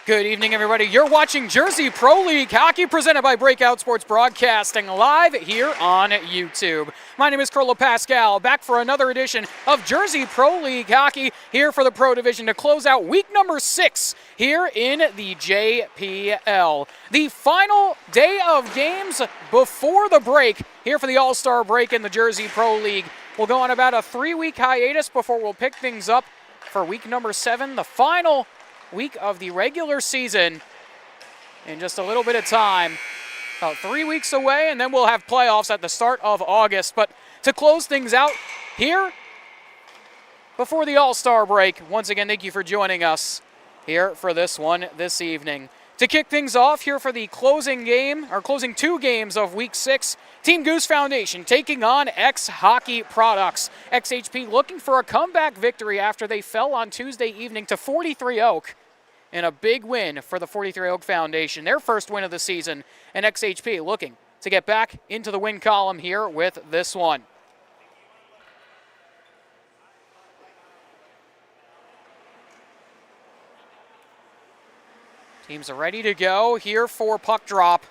Good evening, everybody. You're watching Jersey Pro League Hockey presented by Breakout Sports Broadcasting live here on YouTube. My name is Carlo Pascal, back for another edition of Jersey Pro League Hockey here for the Pro Division to close out week number 6 here in the JPL. The final day of games before the break here for the All-Star break in the Jersey Pro League. We'll go on about a 3-week hiatus before we'll pick things up for week number 7, the final week of the regular season in just a little bit of time. About 3 weeks away, and then we'll have playoffs at the start of August. But to close things out here before the All-Star break, once again, thank you for joining us here for this one this evening. To kick things off here for the closing game, or closing 2 games of week 6, Team Goose Foundation taking on Hockey Products. XHP looking for a comeback victory after they fell on Tuesday evening to 43 Oak. And a big win for the 43 Oak Foundation, their first win of the season, and XHP looking to get back into the win column here with this one. Teams are ready to go here for puck drop.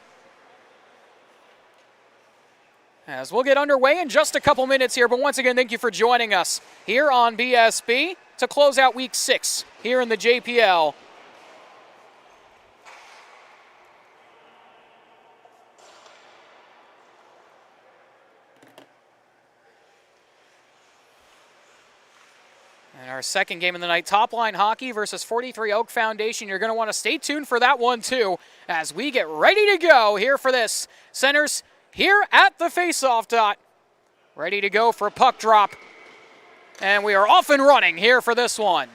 As we'll get underway in just a couple minutes here, but once again, thank you for joining us here on BSB to close out week 6 here in the JPL. And our second game of the night, TopLine Hockey versus 43 Oak Foundation. You're going to want to stay tuned for that one too as we get ready to go here for this. Centers here at the face-off dot. Ready to go for puck drop. And we are off and running here for this one.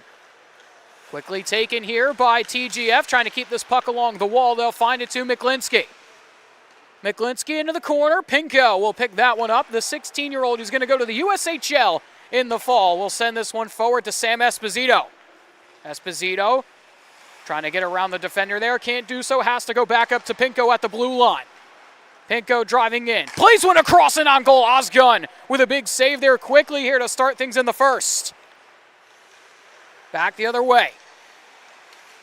Quickly taken here by TGF, trying to keep this puck along the wall. They'll find it to Miklinski. Miklinski into the corner. Pinko will pick that one up. The 16-year-old who's going to go to the USHL in the fall. We'll send this one forward to Sam Esposito. Esposito trying to get around the defender there. Can't do so. Has to go back up to Pinko at the blue line. Pinko driving in. Plays one across and on goal. Osgun with a big save there quickly here to start things in the first. Back the other way.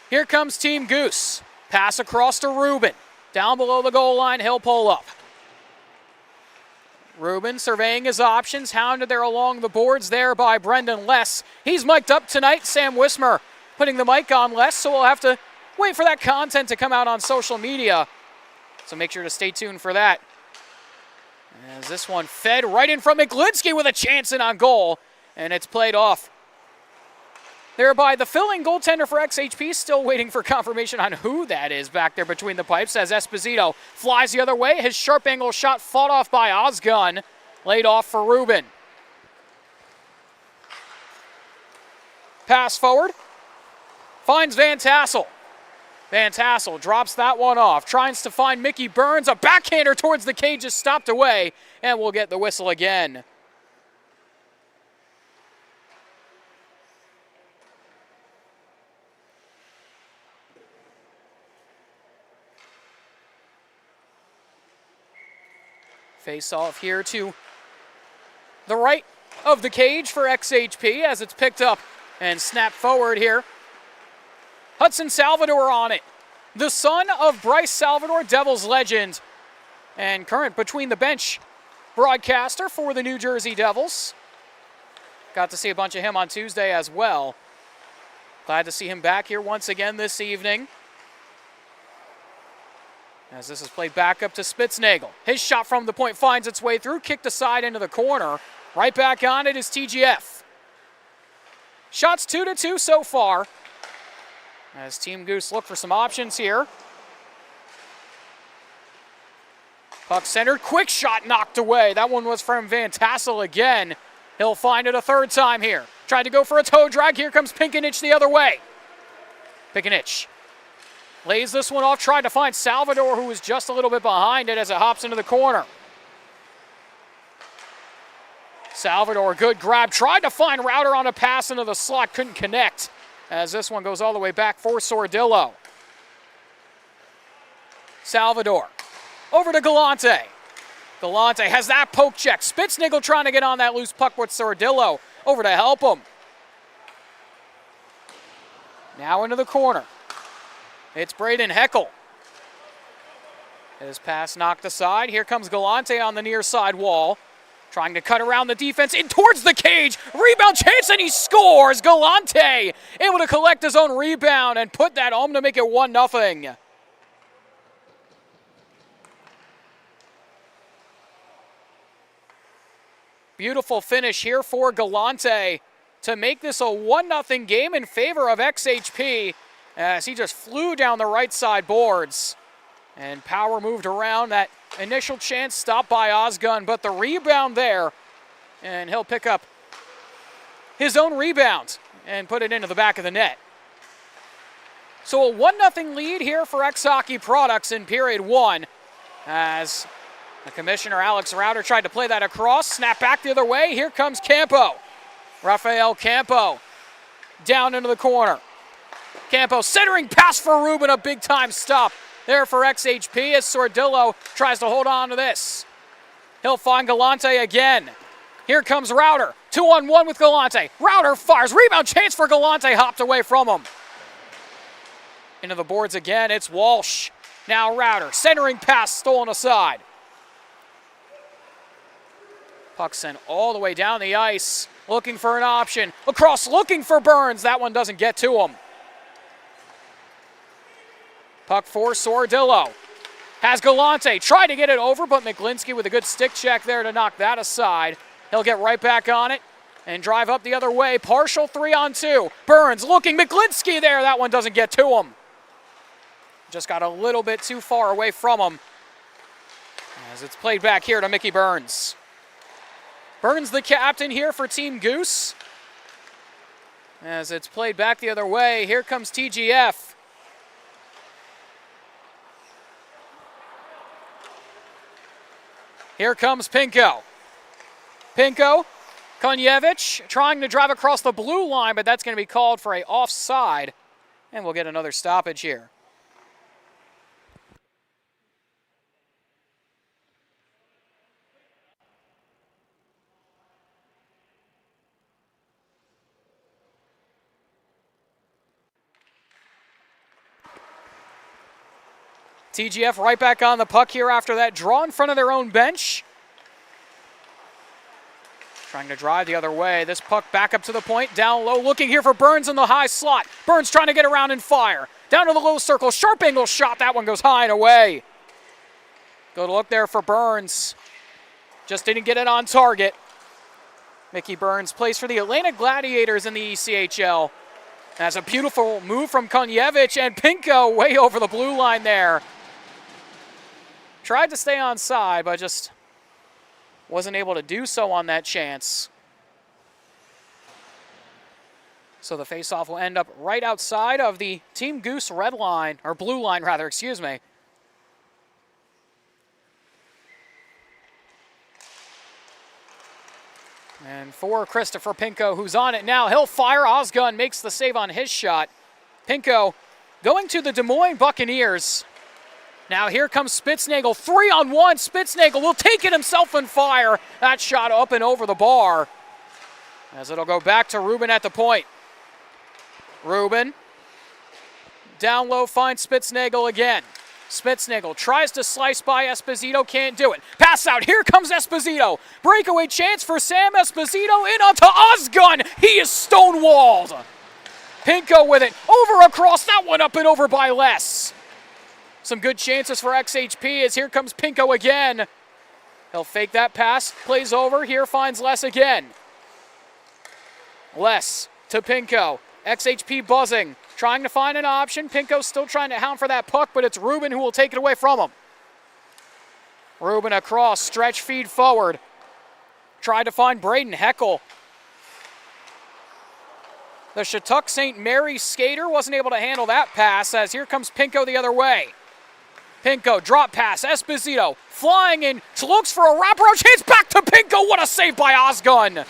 Here comes Team Goose. Pass across to Ruben. Down below the goal line, he'll pull up. Ruben surveying his options, hounded there along the boards there by Brendan Less. He's mic'd up tonight. Sam Wismer putting the mic on Less, so we'll have to wait for that content to come out on social media. So make sure to stay tuned for that. As this one fed right in from Miklinski with a chance in on goal, and it's played off. Thereby the filling goaltender for XHP still waiting for confirmation on who that is back there between the pipes as Esposito flies the other way. His sharp angle shot fought off by Osgun, laid off for Ruben. Pass forward, finds Van Tassel. Van Tassel drops that one off, tries to find Mickey Burns. A backhander towards the cage is stopped away, and we'll get the whistle again. Face off here to the right of the cage for XHP as it's picked up and snapped forward here. Hudson Salvador on it. The son of Bryce Salvador, Devils legend, and current between the bench broadcaster for the New Jersey Devils. Got to see a bunch of him on Tuesday as well. Glad to see him back here once again this evening. As this is played back up to Spitznagel. His shot from the point finds its way through, kicked aside into the corner. Right back on it is TGF. Shots 2-2 so far. As Team Goose look for some options here. Puck centered, quick shot knocked away. That one was from Van Tassel again. He'll find it a third time here. Tried to go for a toe drag. Here comes Pinkenich the other way. Pinkenich lays this one off, tried to find Salvador, who was just a little bit behind it as it hops into the corner. Salvador, good grab, tried to find Router on a pass into the slot, couldn't connect, as this one goes all the way back for Sordillo. Salvador, over to Galante. Galante has that poke check. Spitznagel trying to get on that loose puck with Sordillo, over to help him. Now into the corner. It's Braden Heckel. His pass knocked aside. Here comes Galante on the near side wall. Trying to cut around the defense in towards the cage. Rebound chance and he scores. Galante able to collect his own rebound and put that home to make it 1-0. Beautiful finish here for Galante to make this a 1-0 game in favor of XHP as he just flew down the right side boards. And power moved around. That initial chance stopped by Osgun, but the rebound there, and he'll pick up his own rebound and put it into the back of the net. So a 1-0 lead here for X Hockey Products in period 1 as the commissioner, Alex Rauter, tried to play that across. Snap back the other way. Here comes Campo. Rafael Campo down into the corner. Campo centering pass for Ruben, a big-time stop there for XHP as Sordillo tries to hold on to this. He'll find Galante again. Here comes Rauter. 2-on-1 with Galante. Rauter fires. Rebound chance for Galante. Hopped away from him. Into the boards again. It's Walsh. Now Rauter. Centering pass stolen aside. Puck sent all the way down the ice. Looking for an option. Across looking for Burns. That one doesn't get to him. Puck for Sordillo. Has Galante. Tried to get it over, but McGlinskey with a good stick check there to knock that aside. He'll get right back on it and drive up the other way. Partial 3-on-2. Burns looking. McGlinskey there. That one doesn't get to him. Just got a little bit too far away from him as it's played back here to Mickey Burns. Burns the captain here for Team Goose. As it's played back the other way, here comes TGF. Here comes Pinko. Pinko, Konjevich trying to drive across the blue line, but that's going to be called for a offside, and we'll get another stoppage here. TGF right back on the puck here after that draw in front of their own bench. Trying to drive the other way. This puck back up to the point, down low, looking here for Burns in the high slot. Burns trying to get around and fire. Down to the low circle, sharp angle shot. That one goes high and away. Good look there for Burns. Just didn't get it on target. Mickey Burns plays for the Atlanta Gladiators in the ECHL. That's a beautiful move from Konjevich, and Pinko way over the blue line there. Tried to stay on side, but just wasn't able to do so on that chance. So the faceoff will end up right outside of the Team Goose red line, or blue line rather, excuse me. And for Christopher Pinko, who's on it now, he'll fire. Osgun makes the save on his shot. Pinko going to the Des Moines Buccaneers. Now here comes Spitznagel, 3-on-1. Spitznagel will take it himself and fire. That shot up and over the bar as it'll go back to Ruben at the point. Ruben down low finds Spitznagel again. Spitznagel tries to slice by Esposito, can't do it. Pass out, here comes Esposito. Breakaway chance for Sam Esposito, in onto Osgun. He is stonewalled. Pinko with it, over across, that one up and over by Les. Some good chances for XHP as here comes Pinko again. He'll fake that pass, plays over, here finds Les again. Les to Pinko, XHP buzzing. Trying to find an option. Pinko's still trying to hound for that puck, but it's Ruben who will take it away from him. Ruben across, stretch feed forward. Tried to find Braden Heckel. The Shattuck St. Mary's skater wasn't able to handle that pass as here comes Pinko the other way. Pinko, drop pass, Esposito flying in, looks for a wraparound chance, back to Pinko. What a save by Osgun.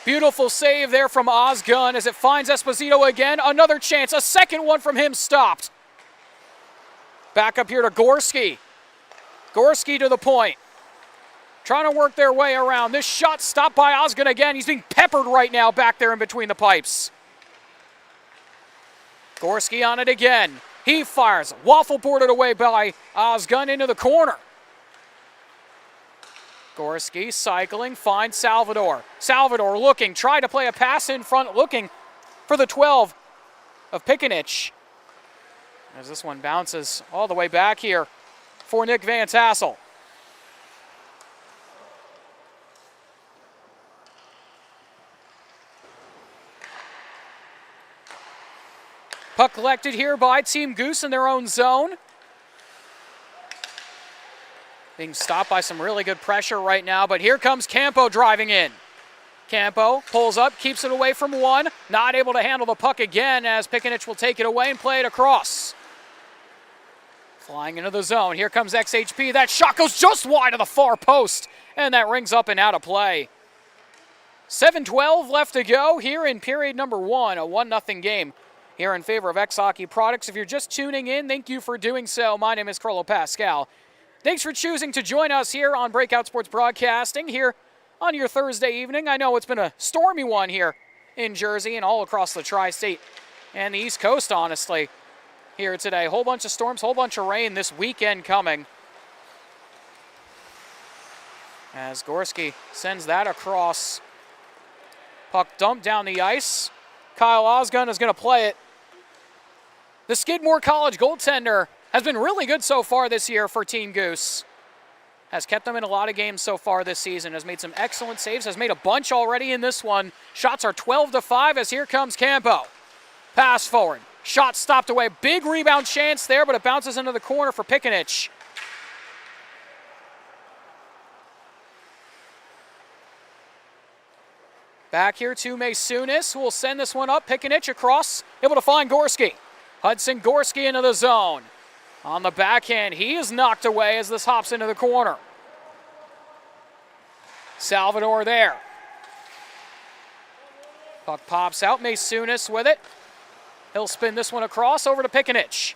Beautiful save there from Osgun as it finds Esposito again. Another chance, a second one from him stopped. Back up here to Gorski. Gorski to the point. Trying to work their way around. This shot stopped by Osgun again. He's being peppered right now back there in between the pipes. Gorski on it again. He fires. Waffle boarded away by Ozgun into the corner. Gorski cycling, finds Salvador. Salvador looking, tried to play a pass in front, looking for the 12 of Pikanich. As this one bounces all the way back here for Nick Van Tassel. Puck collected here by Team Goose in their own zone. Being stopped by some really good pressure right now, but here comes Campo driving in. Campo pulls up, keeps it away from one, not able to handle the puck again as Pikanich will take it away and play it across. Flying into the zone, here comes XHP. That shot goes just wide of the far post, and that rings up and out of play. 7:12 left to go here in period number 1, a 1-0 game here in favor of X Hockey Products. If you're just tuning in, thank you for doing so. My name is Carlo Pascal. Thanks for choosing to join us here on Breakout Sports Broadcasting here on your Thursday evening. I know it's been a stormy one here in Jersey and all across the tri-state and the East Coast, honestly, here today. Whole bunch of storms, whole bunch of rain this weekend coming. As Gorski sends that across. Puck dumped down the ice. Kyle Ozgun is going to play it. The Skidmore College goaltender has been really good so far this year for Team Goose. Has kept them in a lot of games so far this season. Has made some excellent saves. Has made a bunch already in this one. Shots are 12-5 as here comes Campo. Pass forward. Shot stopped away. Big rebound chance there, but it bounces into the corner for Pikanich. Back here to Masunis, who will send this one up. Pikanich across, able to find Gorski. Hudson Gorski into the zone. On the backhand, he is knocked away as this hops into the corner. Salvador there. Puck pops out, Masunis with it. He'll spin this one across over to Pikanich.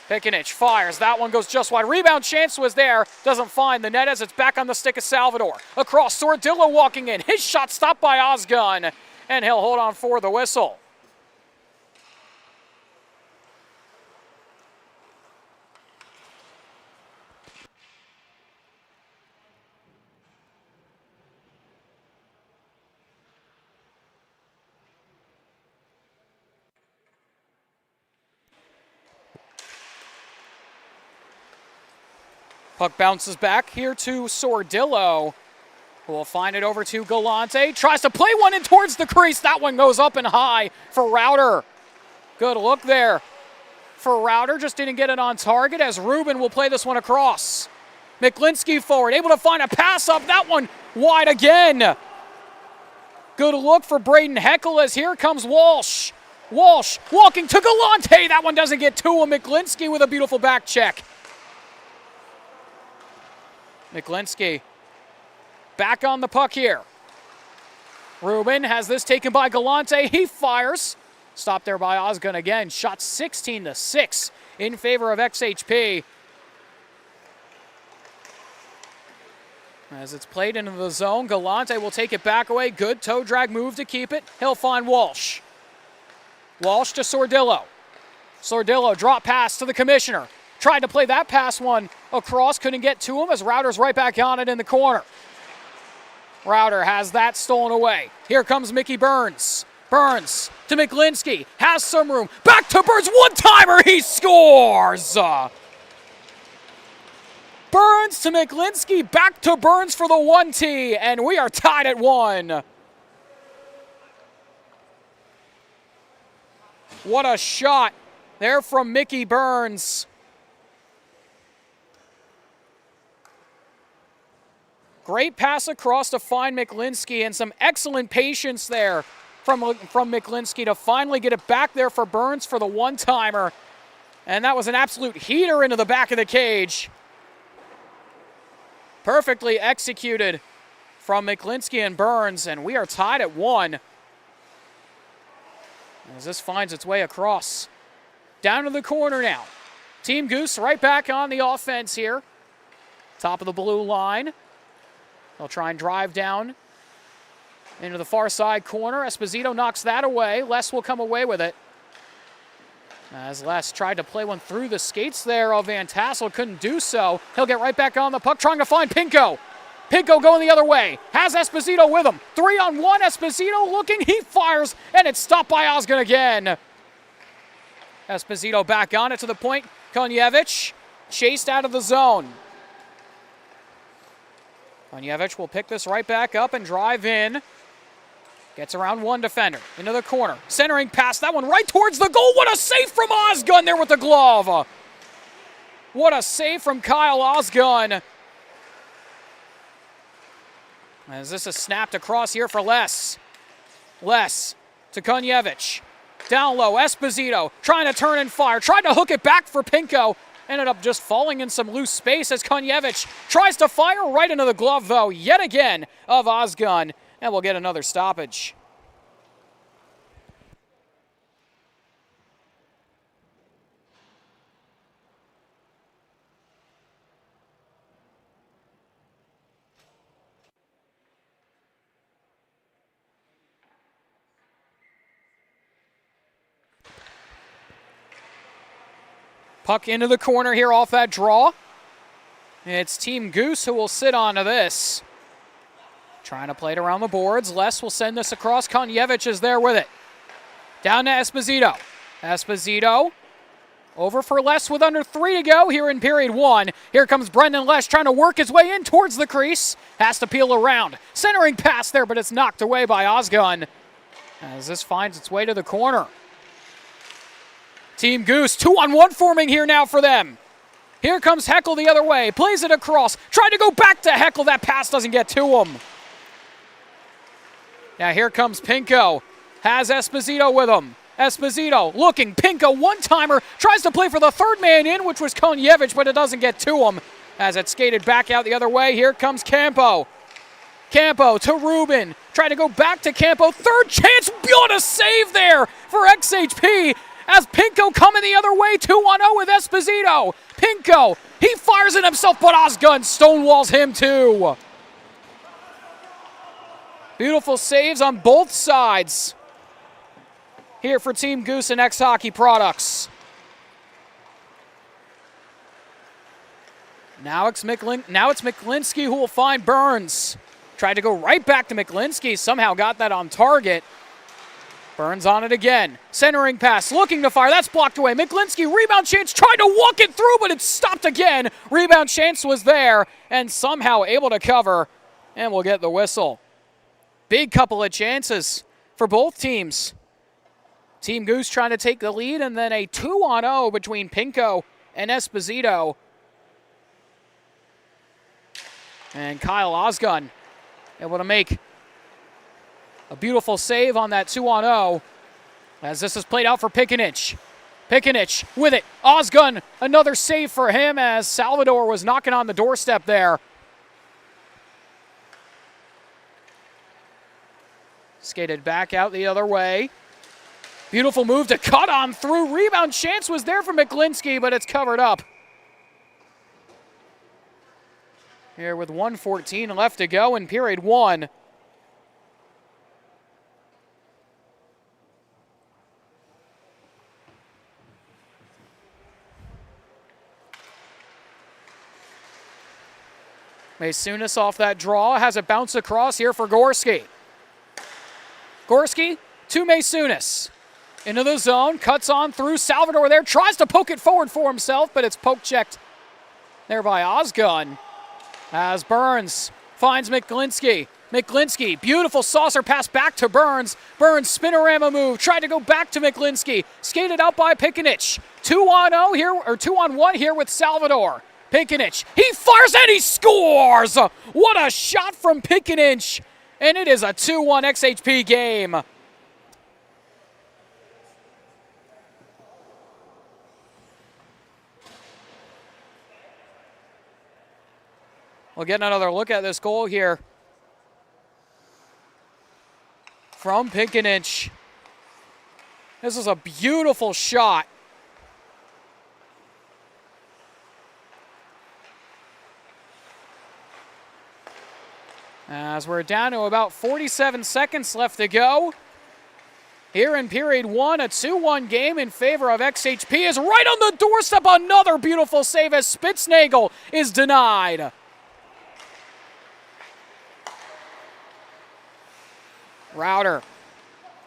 Pikanich fires, that one goes just wide. Rebound chance was there, doesn't find the net as it's back on the stick of Salvador. Across, Sordillo walking in. His shot stopped by Ozgun, and he'll hold on for the whistle. Puck bounces back here to Sordillo, who will find it over to Galante. Tries to play one in towards the crease. That one goes up and high for Rauter. Good look there for Rauter. Just didn't get it on target as Rubin will play this one across. Miklinski forward, able to find a pass up. That one wide again. Good look for Braden Heckel as here comes Walsh. Walsh walking to Galante. That one doesn't get to him. Miklinski with a beautiful back check. Miklinski back on the puck here. Rubin has this taken by Galante. He fires. Stopped there by Ozgun again. Shot 16-6 in favor of XHP. As it's played into the zone, Galante will take it back away. Good toe drag move to keep it. He'll find Walsh. Walsh to Sordillo. Sordillo drop pass to the commissioner. Tried to play that pass one across, couldn't get to him as Rauter's right back on it in the corner. Rauter has that stolen away. Here comes Mickey Burns. Burns to Miklinski, has some room. Back to Burns, one-timer, he scores! Burns to Miklinski, back to Burns for the 1-T, and we are tied at 1. What a shot there from Mickey Burns. Great pass across to find Miklinski and some excellent patience there from Miklinski to finally get it back there for Burns for the one-timer. And that was an absolute heater into the back of the cage. Perfectly executed from Miklinski and Burns, and we are tied at 1. As this finds its way across. Down to the corner now. Team Goose right back on the offense here. Top of the blue line. They'll try and drive down into the far side corner. Esposito knocks that away. Les will come away with it. As Les tried to play one through the skates there of Van Tassel, couldn't do so. He'll get right back on the puck, trying to find Pinko. Pinko going the other way, has Esposito with him. 3-on-1, Esposito looking, he fires, and it's stopped by Osgood again. Esposito back on it to the point. Konjevich chased out of the zone. Konjevich will pick this right back up and drive in. Gets around one defender, into the corner. Centering pass, that one right towards the goal. What a save from Osgood there with the glove. What a save from Kyle Osgood. As this is snapped across here for Les. Les to Konjevich. Down low, Esposito trying to turn and fire. Tried to hook it back for Pinko. Ended up just falling in some loose space as Konjevich tries to fire right into the glove, though, yet again, of Osgood. And we'll get another stoppage. Puck into the corner here off that draw. It's Team Goose who will sit onto this. Trying to play it around the boards. Les will send this across. Konjevich is there with it. Down to Esposito. Esposito over for Les with under 3 to go here in period 1. Here comes Brendan Les trying to work his way in towards the crease. Has to peel around. Centering pass there, but it's knocked away by Osgood as this finds its way to the corner. Team Goose, 2-on-1 forming here now for them. Here comes Heckel the other way. Plays it across. Tried to go back to Heckel. That pass doesn't get to him. Now here comes Pinko. Has Esposito with him. Esposito looking. Pinko, one-timer. Tries to play for the third man in, which was Konjevich, but it doesn't get to him. As it skated back out the other way, here comes Campo. Campo to Rubin. Tried to go back to Campo. Third chance. What a save there for XHP. As Pinko coming the other way. 2-on-0 with Esposito. Pinko, he fires it himself, but Osgood stonewalls him too. Beautiful saves on both sides here for Team Goose and X Hockey products. Now it's Miklinski who will find Burns. Tried to go right back to Miklinski, somehow got that on target. Burns on it again. Centering pass, looking to fire. That's blocked away. Miklinski, rebound chance, tried to walk it through, but it's stopped again. Rebound chance was there and somehow able to cover, and we'll get the whistle. Big couple of chances for both teams. Team Goose trying to take the lead, and then a 2-on-0 between Pinko and Esposito. And Kyle Osgood able to make a beautiful save on that 2-on-0 as this is played out for Pikanich. Pikanich with it. Osgood, another save for him as Salvador was knocking on the doorstep there. Skated back out the other way. Beautiful move to cut on through. Rebound chance was there for Miklinski, but it's covered up. Here with 1:14 left to go in period 1. Maysunis off that draw, has it bounce across here for Gorski. Gorski to Maysunis. Into the zone, cuts on through. Salvador there, tries to poke it forward for himself, but it's poke checked there by Osgood. As Burns finds Miklinski. Miklinski, beautiful saucer pass back to Burns. Burns, spinorama move, tried to go back to Miklinski. Skated out by Pikanich. 2-on-0 here, or 2-on-1 here with Salvador. Pikanich, he fires and he scores! What a shot from Pikanich! And it is a 2-1 XHP game. We'll get another look at this goal here from Pikanich. This is a beautiful shot. As we're down to about 47 seconds left to go here in period one. A 2-1 game in favor of XHP is right on the doorstep. Another beautiful save as Spitznagel is denied. Router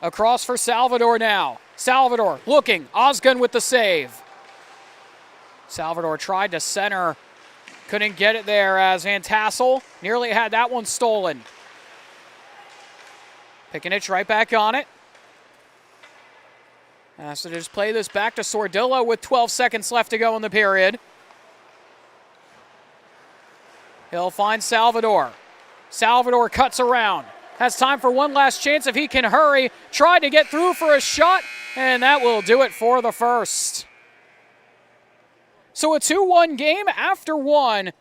across for Salvador now. Salvador looking. Osgun with the save. Salvador tried to center. Couldn't get it there as Van Tassel nearly had that one stolen. Picking right back on it. Has to just play this back to Sordillo with 12 seconds left to go in the period. He'll find Salvador. Salvador cuts around. Has time for one last chance if he can hurry. Tried to get through for a shot, and that will do it for the first. So a 2-1 game after one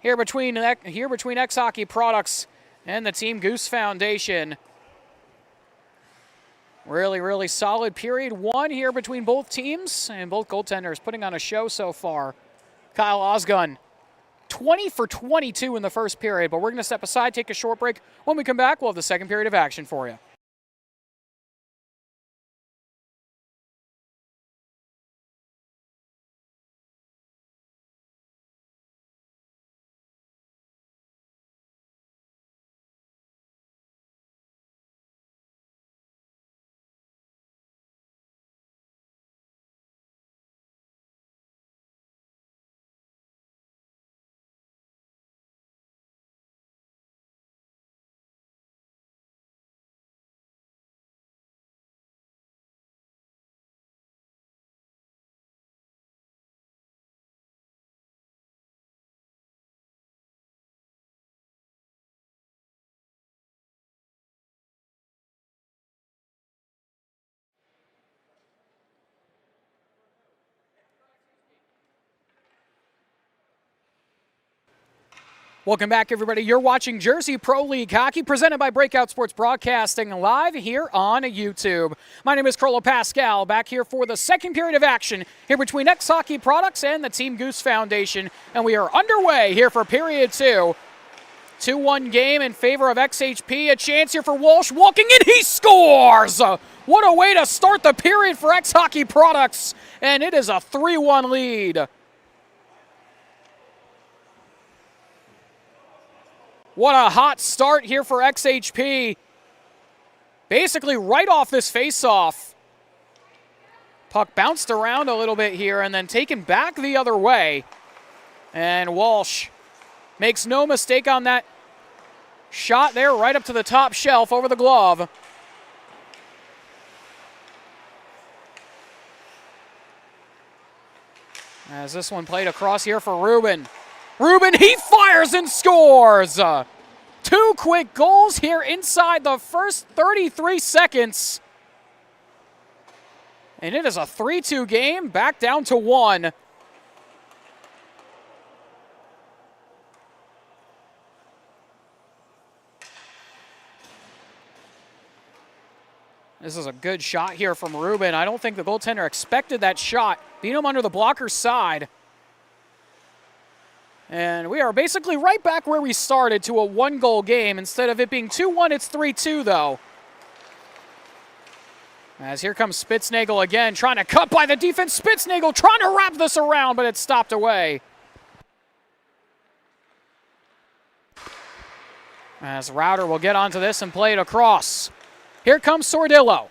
here between X Hockey Products and the Team Goose Foundation. Really, really solid period one here between both teams, and both goaltenders putting on a show so far. Kyle Osgun, 20 for 22 in the first period, but we're going to step aside, take a short break. When we come back, we'll have the second period of action for you. Welcome back, everybody. You're watching Jersey Pro League Hockey, presented by Breakout Sports Broadcasting, live here on YouTube. My name is Carlo Pascal, back here for the second period of action here between X Hockey Products and the Team Goose Foundation, and we are underway here for period two. 2-1 game in favor of XHP. A chance here for Walsh, walking in, he scores! What a way to start the period for X Hockey Products, and it is a 3-1 lead. What a hot start here for XHP. Basically right off this faceoff. Puck bounced around a little bit here and then taken back the other way. And Walsh makes no mistake on that shot there right up to the top shelf over the glove. As this one played across here for Ruben. Ruben, he fires and scores! Two quick goals here inside the first 33 seconds. And it is a 3-2 game, back down to 1. This is a good shot here from Ruben. I don't think the goaltender expected that shot. Beat him under the blocker's side. And we are basically right back where we started to a 1-goal game. Instead of it being 2-1, it's 3-2, though. As here comes Spitznagel again, trying to cut by the defense. Spitznagel trying to wrap this around, but it's stopped away. As Router will get onto this and play it across. Here comes Sordillo.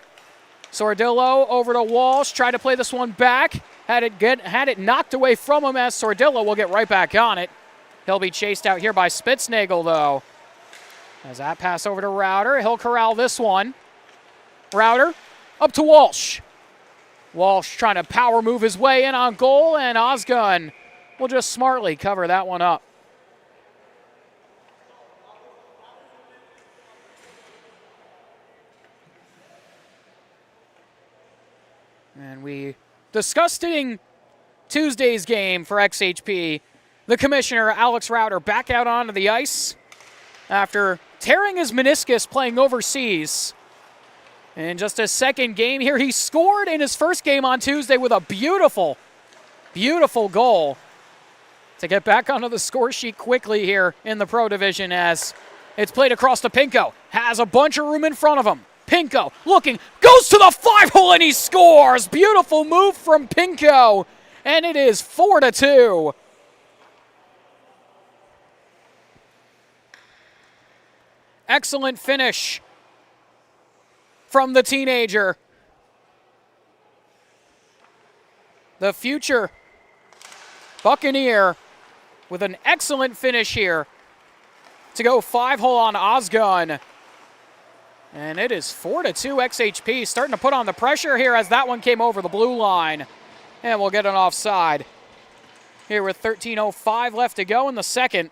Sordillo over to Walsh, try to play this one back. Had it knocked away from him as Sordillo will get right back on it. He'll be chased out here by Spitznagel, though. As that pass over to Router, he'll corral this one. Router up to Walsh. Walsh trying to power move his way in on goal, and Osgun will just smartly cover that one up. And we discussed it in Tuesday's game for XHP. The commissioner, Alex Router, back out onto the ice after tearing his meniscus playing overseas. In just his second game here, he scored in his first game on Tuesday with a beautiful, beautiful goal to get back onto the score sheet quickly here in the Pro Division as it's played across to Pinko. Has a bunch of room in front of him. Pinko looking, goes to the 5-hole and he scores. Beautiful move from Pinko. And it is 4-2. Excellent finish from the teenager. The future Buccaneer with an excellent finish here to go 5-hole on Osgun. And it is 4-2 XHP, starting to put on the pressure here as that one came over the blue line. And we'll get an offside here with 13:05 left to go in the second.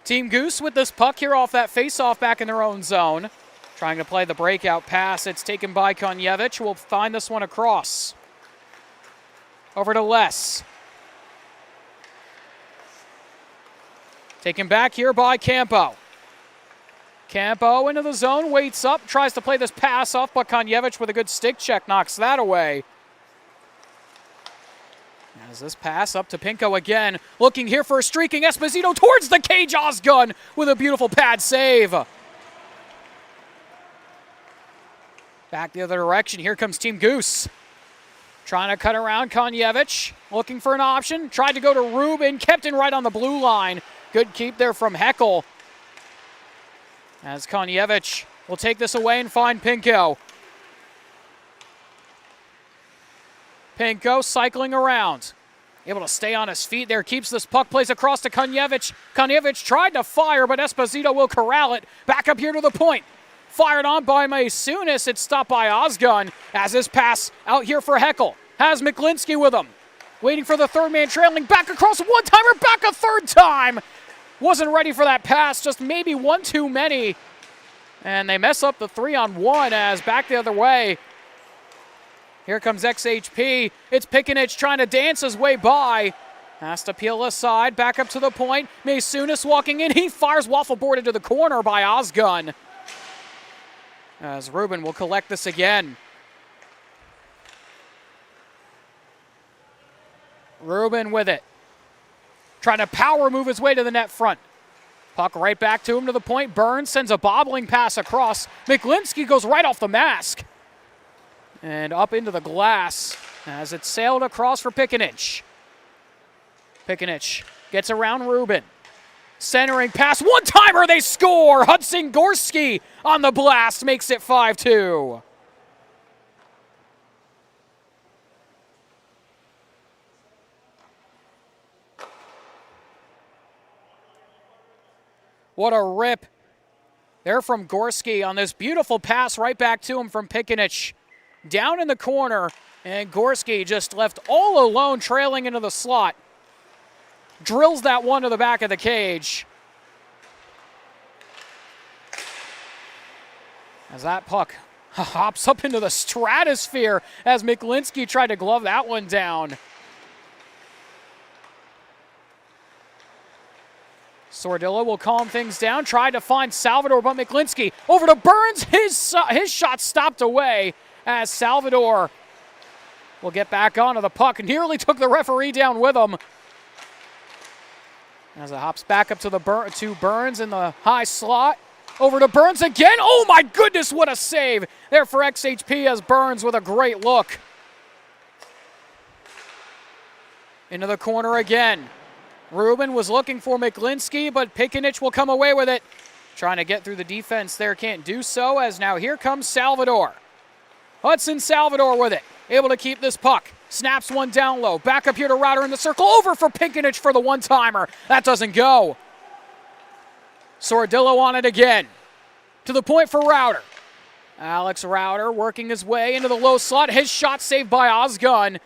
Team Goose with this puck here off that face-off back in their own zone. Trying to play the breakout pass. It's taken by Konevich. Will find this one across. Over to Les. Taken back here by Campo. Campo into the zone, waits up, tries to play this pass off, but Konevich with a good stick check knocks that away. As this pass up to Pinko again, looking here for a streaking Esposito towards the cage. Osgun with a beautiful pad save. Back the other direction. Here comes Team Goose. Trying to cut around Konevich. Looking for an option. Tried to go to Rubin. Kept it right on the blue line. Good keep there from Heckel. As Konevich will take this away and find Pinko. Pinko cycling around. Able to stay on his feet there. Keeps this puck. Plays across to Konevich. Konevich tried to fire, but Esposito will corral it. Back up here to the point. Fired on by Maysunis. It's stopped by Osgun. As this pass out here for Heckel. Has Miklinski with him. Waiting for the third man trailing. Back across. One-timer. Back a third time. Wasn't ready for that pass. Just maybe one too many. And they mess up the 3-on-1 as back the other way. Here comes XHP. It's Pikanich trying to dance his way by. Has to peel aside. Back up to the point. Maysunis walking in. He fires waffle board into the corner by Osgun. As Rubin will collect this again. Rubin with it. Trying to power move his way to the net front. Puck right back to him to the point. Burns sends a bobbling pass across. Miklinski goes right off the mask. And up into the glass as it sailed across for Pikanich. Pikanich gets around Rubin. Centering pass. One-timer. They score. Hudson Gorski on the blast makes it 5-2. What a rip there from Gorski on this beautiful pass right back to him from Pikanich. Down in the corner, and Gorski just left all alone trailing into the slot. Drills that one to the back of the cage. As that puck hops up into the stratosphere as Miklinski tried to glove that one down. Sordillo will calm things down, try to find Salvador, but Miklinski over to Burns. His shot stopped away as Salvador will get back onto the puck. Nearly took the referee down with him. As it hops back up to Burns in the high slot. Over to Burns again. Oh my goodness, what a save there for XHP as Burns with a great look. Into the corner again. Rubin was looking for Miklinski, but Pikanich will come away with it. Trying to get through the defense there, can't do so, as now here comes Salvador. Hudson Salvador with it, able to keep this puck. Snaps one down low, back up here to Router in the circle, over for Pikanich for the one-timer. That doesn't go. Sordillo on it again. To the point for Router. Alex Router working his way into the low slot. His shot saved by Osgun.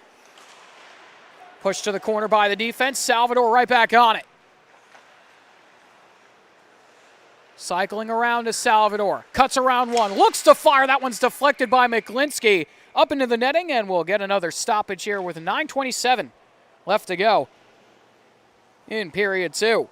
Pushed to the corner by the defense. Salvador right back on it. Cycling around to Salvador. Cuts around one. Looks to fire. That one's deflected by Miklinski. Up into the netting, and we'll get another stoppage here with 9:27 left to go in period 2.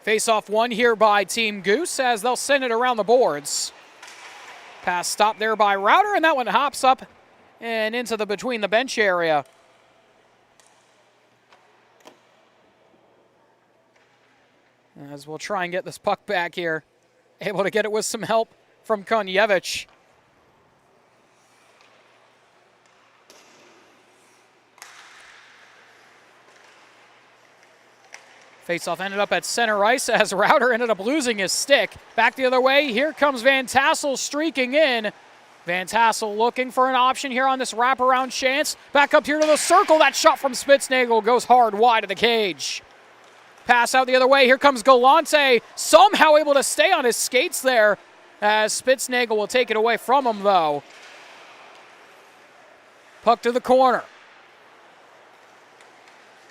Face-off one here by Team Goose as they'll send it around the boards. Pass stopped there by Router, and that one hops up and into the between the bench area. As we'll try and get this puck back here. Able to get it with some help from Konjevich. Faceoff ended up at center ice as Router ended up losing his stick. Back the other way, here comes Van Tassel streaking in. Van Tassel looking for an option here on this wraparound chance. Back up here to the circle, that shot from Spitznagel goes hard wide of the cage. Pass out the other way, here comes Galante, somehow able to stay on his skates there as Spitznagel will take it away from him though. Puck to the corner.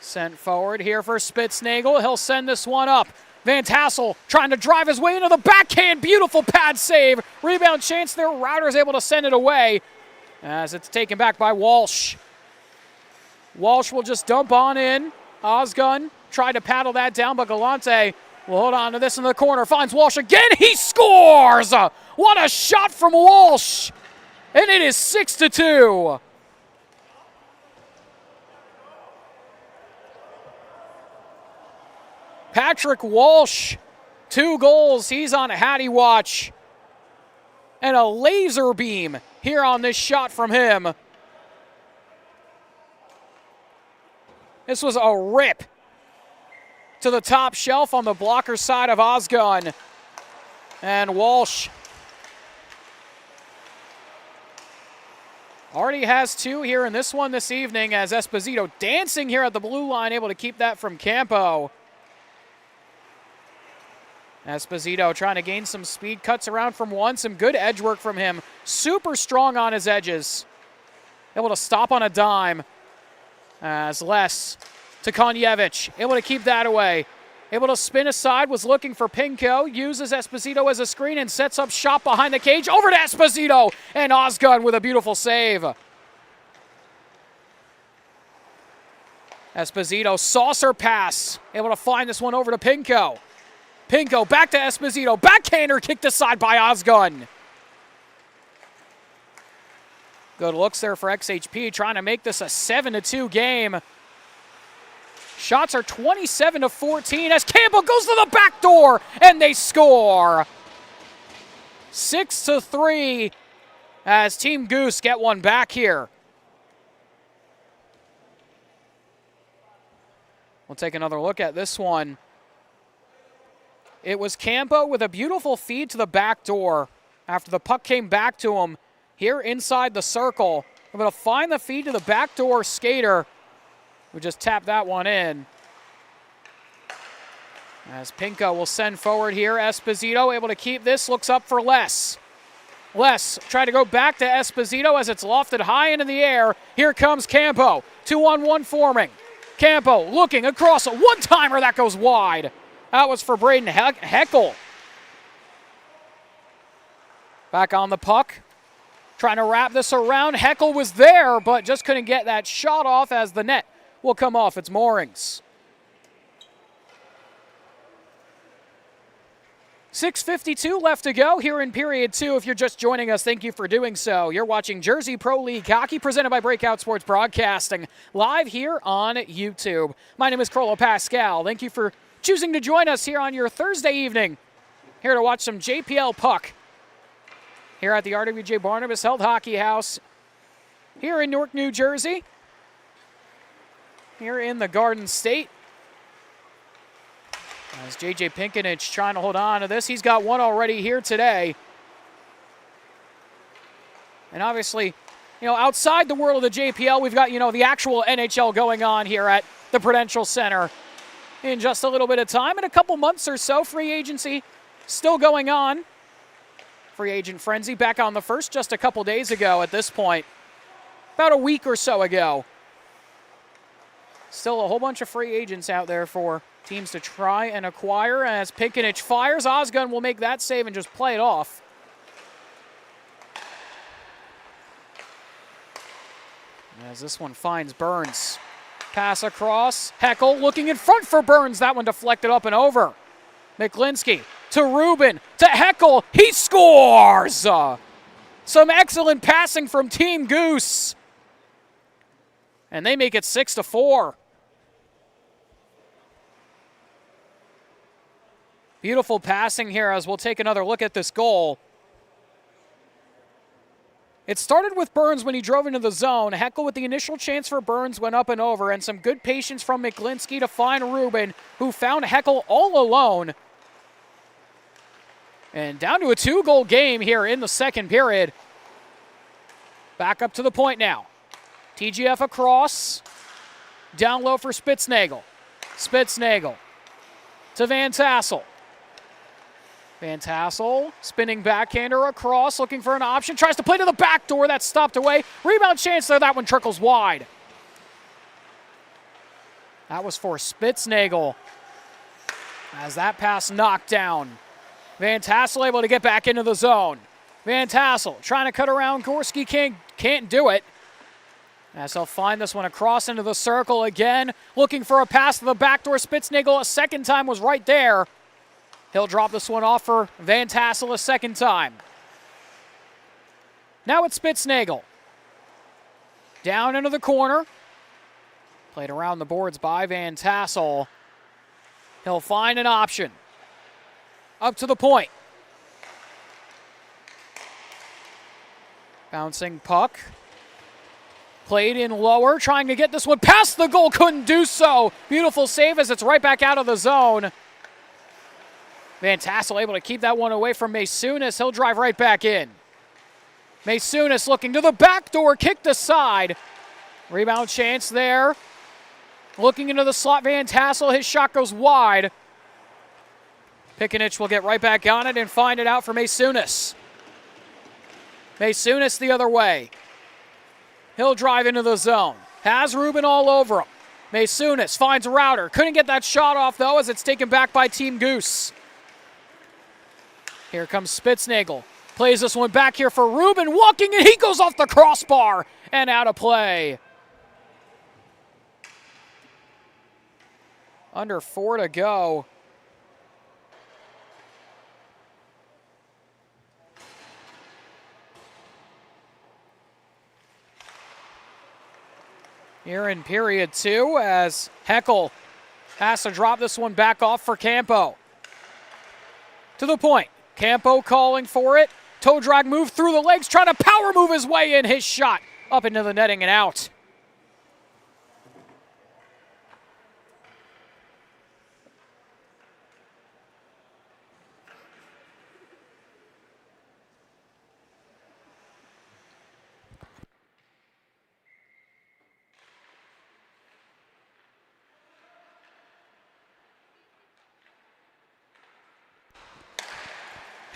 Sent forward here for Spitznagel. He'll send this one up. Van Tassel trying to drive his way into the backhand. Beautiful pad save. Rebound chance there. Router's able to send it away as it's taken back by Walsh. Walsh will just dump on in. Osgun tried to paddle that down, but Galante will hold on to this in the corner. Finds Walsh again. He scores! What a shot from Walsh! And it is 6-2. Patrick Walsh, 2 goals. He's on a Hattie watch. And a laser beam here on this shot from him. This was a rip to the top shelf on the blocker side of Osgun. And Walsh already has 2 here in this one this evening as Esposito dancing here at the blue line, able to keep that from Campo. Esposito trying to gain some speed, cuts around from one, some good edge work from him. Super strong on his edges. Able to stop on a dime as Les to Konjevich, able to keep that away. Able to spin aside, was looking for Pinko, uses Esposito as a screen and sets up shot behind the cage. Over to Esposito, and Osgun with a beautiful save. Esposito, saucer pass, able to find this one over to Pinko. Pinko back to Esposito. Backhander kicked aside by Osgun. Good looks there for XHP, trying to make this a 7-2 game. Shots are 27-14 as Campbell goes to the back door, and they score. 6-3 as Team Goose get one back here. We'll take another look at this one. It was Campo with a beautiful feed to the back door after the puck came back to him here inside the circle. We're going to find the feed to the back door skater. We just tapped that one in. As Pinko will send forward here, Esposito able to keep this, looks up for Les. Les trying to go back to Esposito as it's lofted high into the air. Here comes Campo, 2-on-1 forming. Campo looking across a one-timer that goes wide. That was for Braden Heckel. Back on the puck. Trying to wrap this around. Heckel was there, but just couldn't get that shot off as the net will come off its moorings. 6:52 left to go here in period 2. If you're just joining us, thank you for doing so. You're watching Jersey Pro League Hockey presented by Breakout Sports Broadcasting live here on YouTube. My name is Crollo Pascal. Thank you for choosing to join us here on your Thursday evening. Here to watch some JPL puck here at the RWJ Barnabas Health Hockey House here in Newark, New Jersey. Here in the Garden State. As JJ Pinkinich trying to hold on to this. He's got one already here today. And obviously, outside the world of the JPL, we've got, the actual NHL going on here at the Prudential Center in just a little bit of time. In a couple months or so, free agency still going on. Free agent frenzy back on the first just a couple days ago at this point. About a week or so ago. Still a whole bunch of free agents out there for teams to try and acquire. As Pinkinich fires, Osgun will make that save and just play it off. As this one finds Burns. Pass across. Heckel looking in front for Burns. That one deflected up and over. Miklinski to Rubin, to Heckel. He scores! Some excellent passing from Team Goose. And they make it 6-4. Beautiful passing here as we'll take another look at this goal. It started with Burns when he drove into the zone. Heckel with the initial chance for Burns went up and over, and some good patience from Miklinski to find Rubin, who found Heckel all alone. And down to a 2-goal game here in the second period. Back up to the point now. TGF across. Down low for Spitznagel. Spitznagel to Van Tassel. Van Tassel, spinning backhander across, looking for an option. Tries to play to the back door. That's stopped away. Rebound chance there. That one trickles wide. That was for Spitznagel. As that pass knocked down. Van Tassel able to get back into the zone. Van Tassel trying to cut around Gorski. Can't do it. As he'll find this one across into the circle again. Looking for a pass to the back door. Spitznagel a second time was right there. He'll drop this one off for Van Tassel a second time. Now it's Spitznagel. Down into the corner. Played around the boards by Van Tassel. He'll find an option. Up to the point. Bouncing puck. Played in lower, trying to get this one past the goal. Couldn't do so. Beautiful save as it's right back out of the zone. Van Tassel able to keep that one away from Maysunis. He'll drive right back in. Maysunis looking to the back door, kicked aside. Rebound chance there. Looking into the slot, Van Tassel. His shot goes wide. Pikanich will get right back on it and find it out for Maysunis. Maysunis the other way. He'll drive into the zone. Has Rubin all over him. Maysunis finds Router. Couldn't get that shot off, though, as it's taken back by Team Goose. Here comes Spitznagel. Plays this one back here for Rubin. Walking, and he goes off the crossbar and out of play. Under 4 to go. Here in period 2 as Heckel has to drop this one back off for Campo. To the point. Campo calling for it. Toe drag move through the legs, trying to power move his way in. His shot up into the netting and out.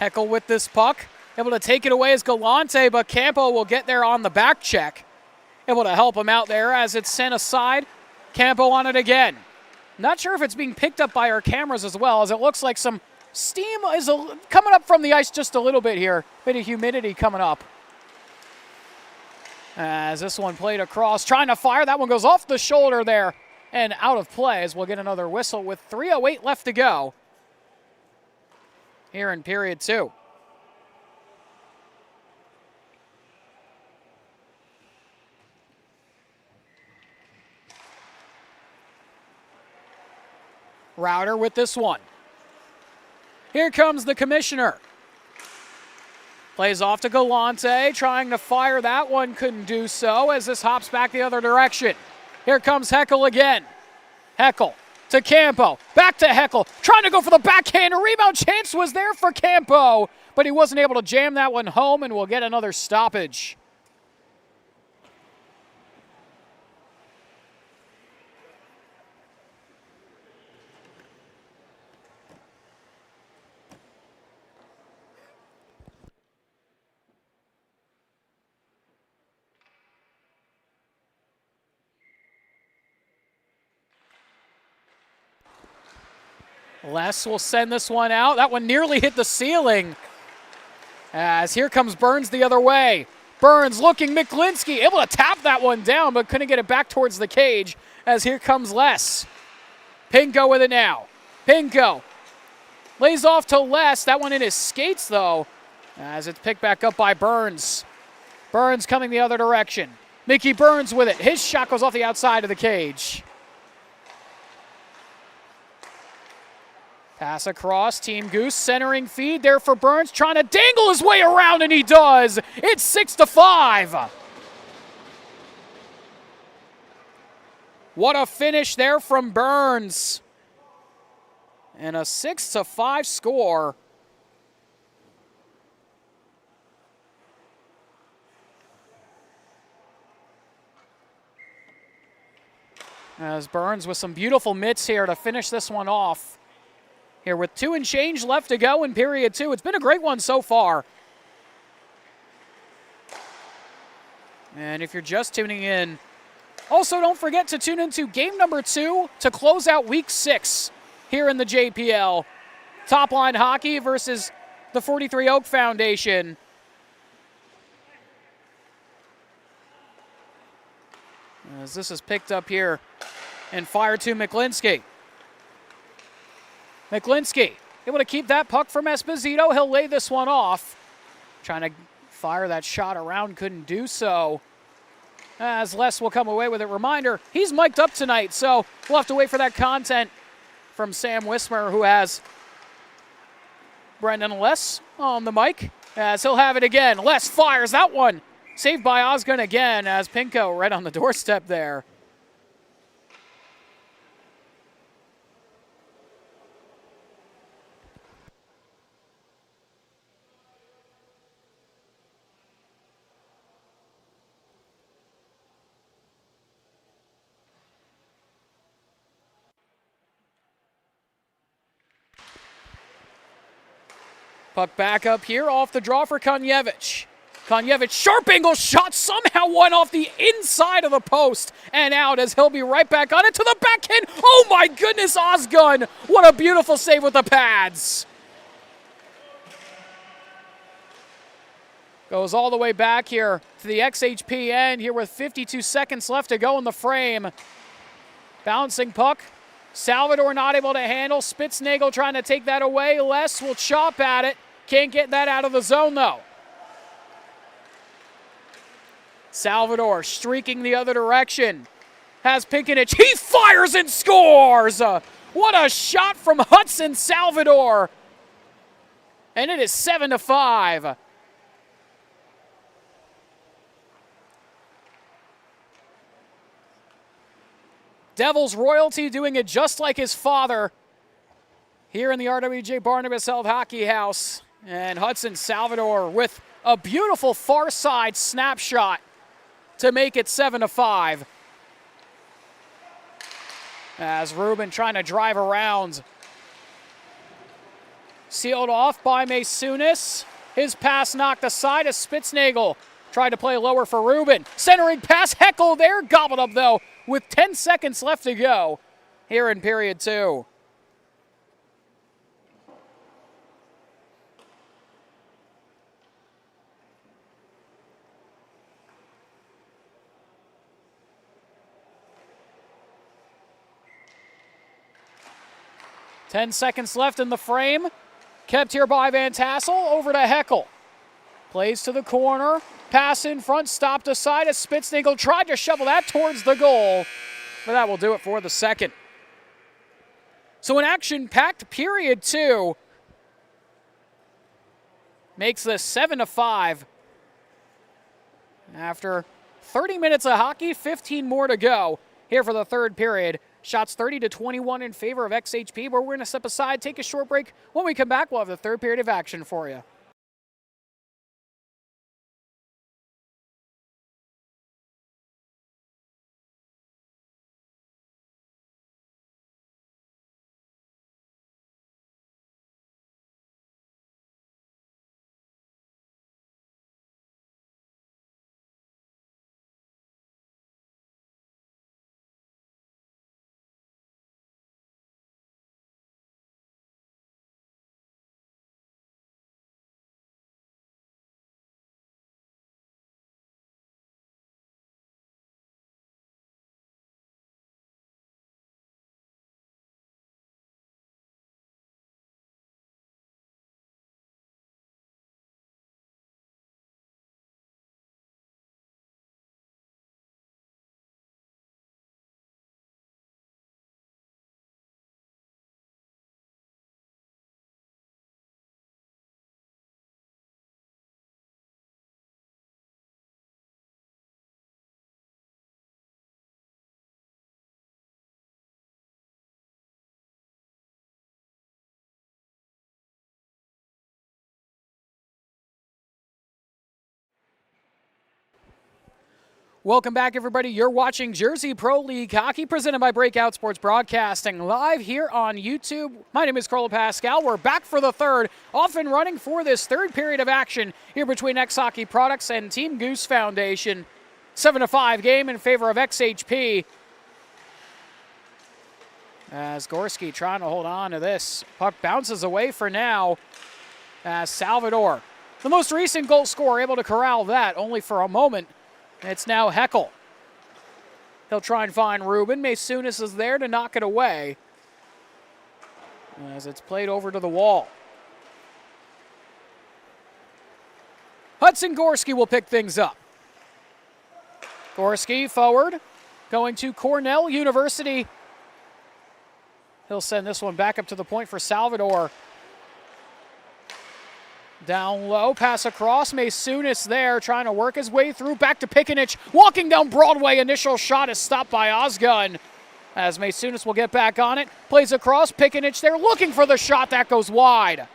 Heckel with this puck. Able to take it away as Galante, but Campo will get there on the back check. Able to help him out there as it's sent aside. Campo on it again. Not sure if it's being picked up by our cameras as well, as it looks like some steam is coming up from the ice just a little bit here. Bit of humidity coming up. As this one played across, trying to fire. That one goes off the shoulder there and out of play as we'll get another whistle with 3:08 left to go here in period 2. Router with this one. Here comes the commissioner. Plays off to Galante, trying to fire that one, couldn't do so as this hops back the other direction. Here comes Heckel again. Heckel to Campo, back to Heckel, trying to go for the backhand. A rebound chance was there for Campo, but he wasn't able to jam that one home, and we'll get another stoppage. Les will send this one out. That one nearly hit the ceiling. As here comes Burns the other way. Burns looking, Miklinski able to tap that one down, but couldn't get it back towards the cage. As here comes Les. Pinko with it now. Pinko Lays off to Les. That one in his skates, though, as it's picked back up by Burns. Burns coming the other direction. Mickey Burns with it. His shot goes off the outside of the cage. Pass across. Team Goose centering feed there for Burns. Trying to dangle his way around, and he does. It's 6-5. What a finish there from Burns. And a 6-5 score. As Burns with some beautiful mitts here to finish this one off. Here with 2 and change left to go in period 2. It's been a great one so far. And if you're just tuning in, also don't forget to tune into game number 2 to close out week 6 here in the JPL. TopLine Hockey versus the 43 Oak Foundation. As this is picked up here and fired to McLinsky. McLinsky able to keep that puck from Esposito. He'll lay this one off. Trying to fire that shot around, couldn't do so. As Les will come away with it. Reminder, he's mic'd up tonight, so we'll have to wait for that content from Sam Wismer, who has Brendan Les on the mic. As he'll have it again. Les fires that one. Saved by Osgood again, as Pinko right on the doorstep there. Puck back up here, off the draw for Konevich. Konevich, sharp angle shot, somehow went off the inside of the post and out, as he'll be right back on it to the backhand. Oh my goodness, Osgood! What a beautiful save with the pads. Goes all the way back here to the XHP end here with 52 seconds left to go in the frame. Bouncing puck. Salvador not able to handle. Spitznagel trying to take that away. Les will chop at it. Can't get that out of the zone, though. Salvador streaking the other direction. Has Pinkinich. He fires and scores! What a shot from Hudson Salvador. And it is 7-5. Devils royalty doing it just like his father here in the RWJ Barnabas Held Hockey House. And Hudson Salvador with a beautiful far side snapshot to make it 7-5. As Ruben trying to drive around. Sealed off by Masunis. His pass knocked aside as Spitznagel tried to play lower for Ruben. Centering pass, Heckel there, gobbled up though with 10 seconds left to go here in period 2. Ten seconds left in the frame. Kept here by Van Tassel. Over to Heckel. Plays to the corner. Pass in front. Stopped aside as Spitznagel tried to shovel that towards the goal. But that will do it for the second. So an action-packed period 2 makes this 7-5. After 30 minutes of hockey, 15 more to go here for the third period. Shots 30-21 in favor of XHP, but we're going to step aside, take a short break. When we come back, we'll have the third period of action for you. Welcome back, everybody. You're watching Jersey Pro League Hockey, presented by Breakout Sports Broadcasting, live here on YouTube. My name is Carlo Pascal. We're back for the third, off and running for this third period of action here between X-Hockey Products and Team Goose Foundation. 7-5 game in favor of XHP. As Gorski trying to hold on to this. Puck bounces away for now as Salvador, the most recent goal scorer, able to corral that only for a moment. It's now Heckel. He'll try and find Ruben. Maysunis is there to knock it away as it's played over to the wall. Hudson Gorski will pick things up. Gorski forward, going to Cornell University. He'll send this one back up to the point for Salvador. Down low, pass across, Maysunis there, trying to work his way through, back to Pikanich, walking down Broadway, initial shot is stopped by Ozgun, as Maysunis will get back on it, plays across, Pikanich there, looking for the shot, that goes wide.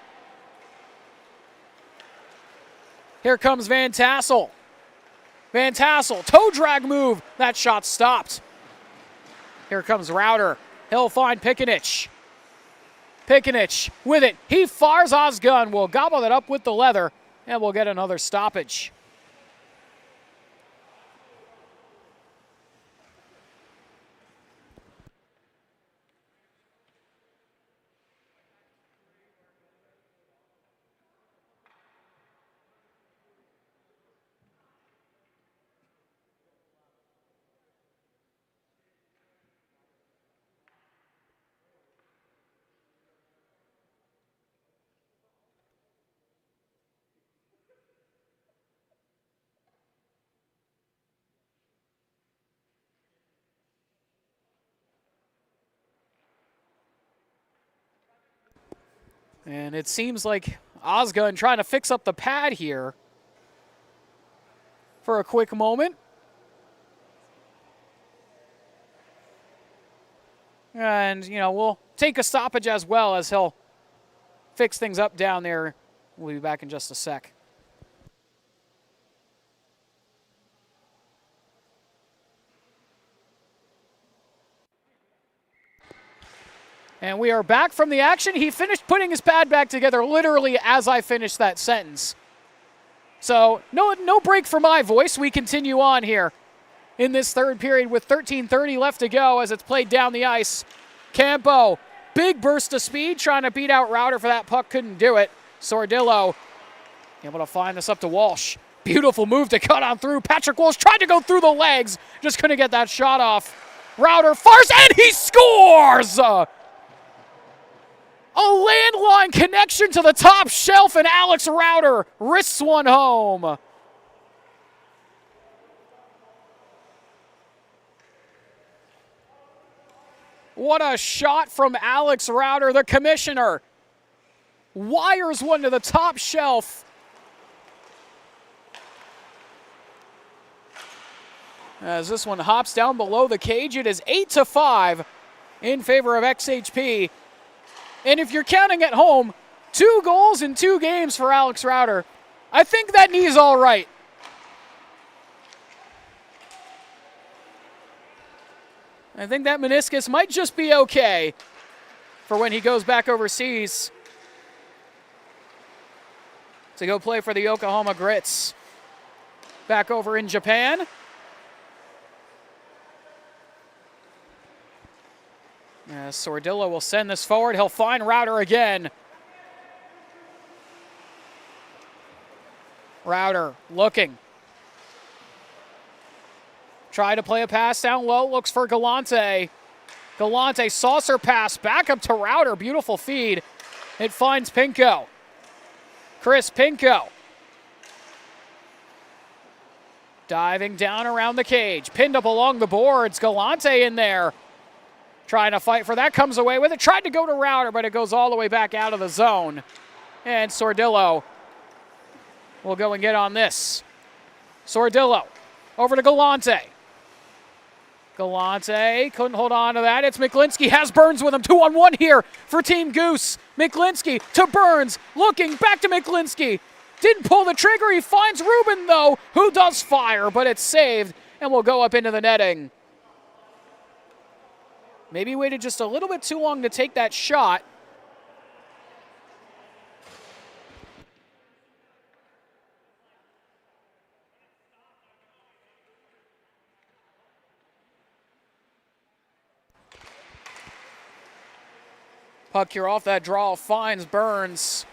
Here comes Van Tassel. Van Tassel, toe drag move, that shot stopped. Here comes Rauter, he'll find Pikanich. Pikanich with it. He fires. Ozgun will gobble that up with the leather, and we'll get another stoppage. And it seems like Ozgun trying to fix up the pad here for a quick moment. And, we'll take a stoppage as well as he'll fix things up down there. We'll be back in just a sec. And we are back from the action. He finished putting his pad back together literally as I finished that sentence. So no break for my voice. We continue on here in this third period with 13:30 left to go as it's played down the ice. Campo, big burst of speed, trying to beat out Rauter for that puck, couldn't do it. Sordillo able to find this up to Walsh. Beautiful move to cut on through. Patrick Walsh tried to go through the legs, just couldn't get that shot off. Rauter fires, and he scores! A landline connection to the top shelf, and Alex Rauter wrists one home. What a shot from Alex Rauter, the commissioner. Wires one to the top shelf. As this one hops down below the cage, it is 8-5 in favor of XHP. And if you're counting at home, 2 goals in 2 games for Alex Rauter. I think that knee's all right. I think that meniscus might just be okay for when he goes back overseas to go play for the Yokohama Grits. Back over in Japan. Sordillo will send this forward. He'll find Rauter again. Rauter looking. Try to play a pass down low. Looks for Galante. Galante saucer pass back up to Rauter. Beautiful feed. It finds Pinko. Chris Pinko. Diving down around the cage. Pinned up along the boards. Galante in there. Trying to fight for that, comes away with it. Tried to go to Rauter, but it goes all the way back out of the zone. And Sordillo will go and get on this. Sordillo over to Galante. Galante couldn't hold on to that. It's Miklinski, has Burns with him. 2-on-1 here for Team Goose. Miklinski to Burns, looking back to Miklinski. Didn't pull the trigger. He finds Ruben, though, who does fire, but it's saved. and will go up into the netting. Maybe waited just a little bit too long to take that shot. Puck here off that draw finds Burns.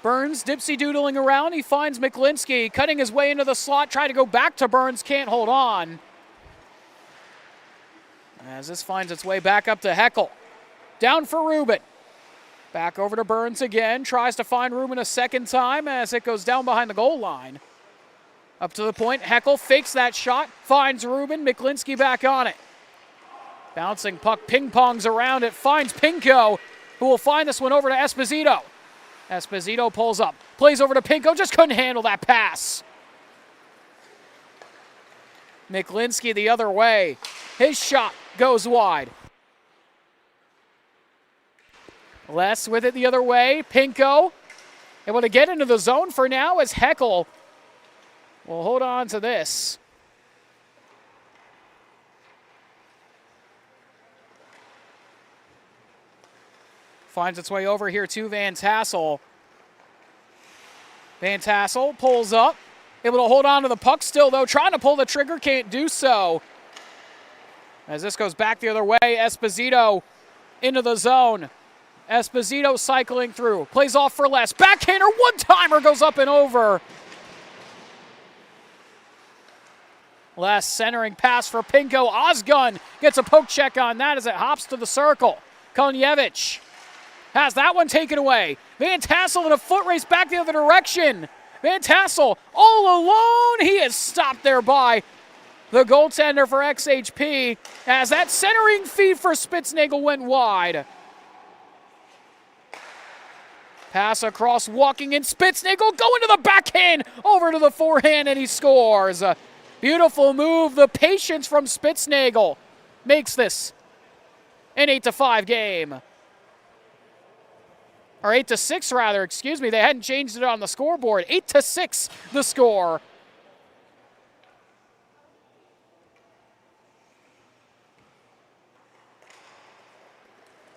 Burns dipsy-doodling around. He finds Miklinski, cutting his way into the slot, trying to go back to Burns, can't hold on. As this finds its way back up to Heckel. Down for Rubin. Back over to Burns again, tries to find Rubin a second time as it goes down behind the goal line. Up to the point, Heckel fakes that shot, finds Rubin, Miklinski back on it. Bouncing puck ping-pongs around it, finds Pinko, who will find this one over to Esposito. Esposito pulls up, plays over to Pinko, just couldn't handle that pass. Miklinski the other way. His shot goes wide. Les with it the other way. Pinko able to get into the zone for now as Heckel will hold on to this. Finds its way over here to Van Tassel. Van Tassel pulls up. Able to hold on to the puck still, though. Trying to pull the trigger, can't do so. As this goes back the other way, Esposito into the zone. Esposito cycling through. Plays off for Les. Backhander, one-timer goes up and over. Les centering pass for Pinko. Osgun gets a poke check on that as it hops to the circle. Konjevich has that one taken away. Van Tassel in a foot race back the other direction. Van Tassel all alone. He is stopped there by the goaltender for XHP as that centering feed for Spitznagel went wide. Pass across, walking in. Spitznagel going to the backhand, over to the forehand, and he scores. Beautiful move. The patience from Spitznagel makes this an 8-5 game. Or 8-6 rather, excuse me. They hadn't changed it on the scoreboard. 8-6 the score.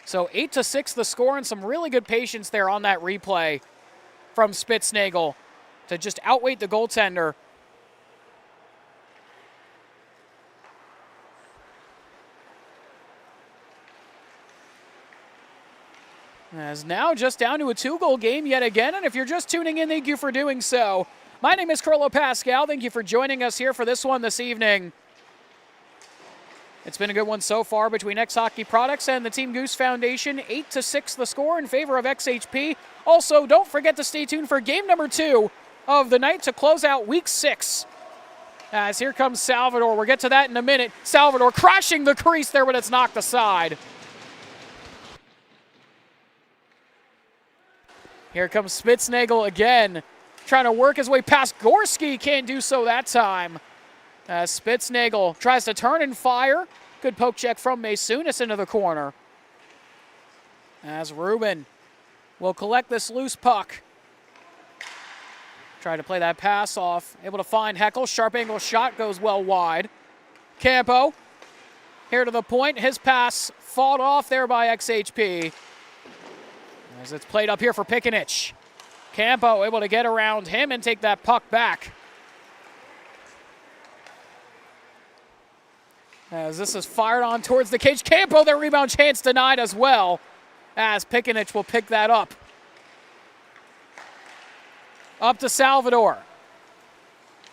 So 8-6 the score, and some really good patience there on that replay from Spitznagel to just outweight the goaltender. As now just down to a 2-goal game yet again, and if you're just tuning in, thank you for doing so. My name is Carlo Pascal. Thank you for joining us here for this one this evening. It's been a good one so far between X Hockey Products and the Team Goose Foundation. 8-6 the score in favor of XHP. Also, don't forget to stay tuned for game number 2 of the night to close out week 6. As here comes Salvador. We'll get to that in a minute. Salvador crashing the crease there, but it's knocked aside. Here comes Spitznagel again, trying to work his way past Gorski. Can't do so that time. Spitznagel tries to turn and fire. Good poke check from Masunis into the corner. As Rubin will collect this loose puck. Try to play that pass off. Able to find Heckel. Sharp angle shot goes well wide. Campo here to the point. His pass fought off there by XHP. As it's played up here for Pikanich. Campo able to get around him and take that puck back. As this is fired on towards the cage. Campo, their rebound chance denied as well. As Pikanich will pick that up. Up to Salvador.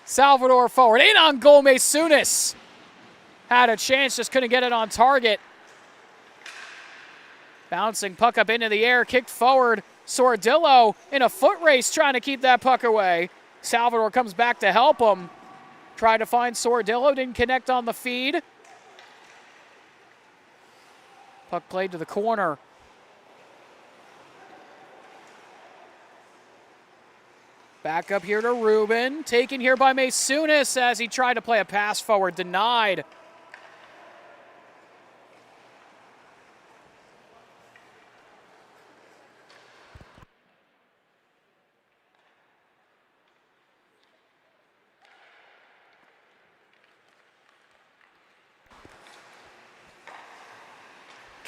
Salvador forward. In on goal, Masunis. Had a chance, just couldn't get it on target. Bouncing puck up into the air, kicked forward. Sordillo in a foot race trying to keep that puck away. Salvador comes back to help him. Tried to find Sordillo, didn't connect on the feed. Puck played to the corner. Back up here to Rubin. Taken here by Masunis as he tried to play a pass forward, denied.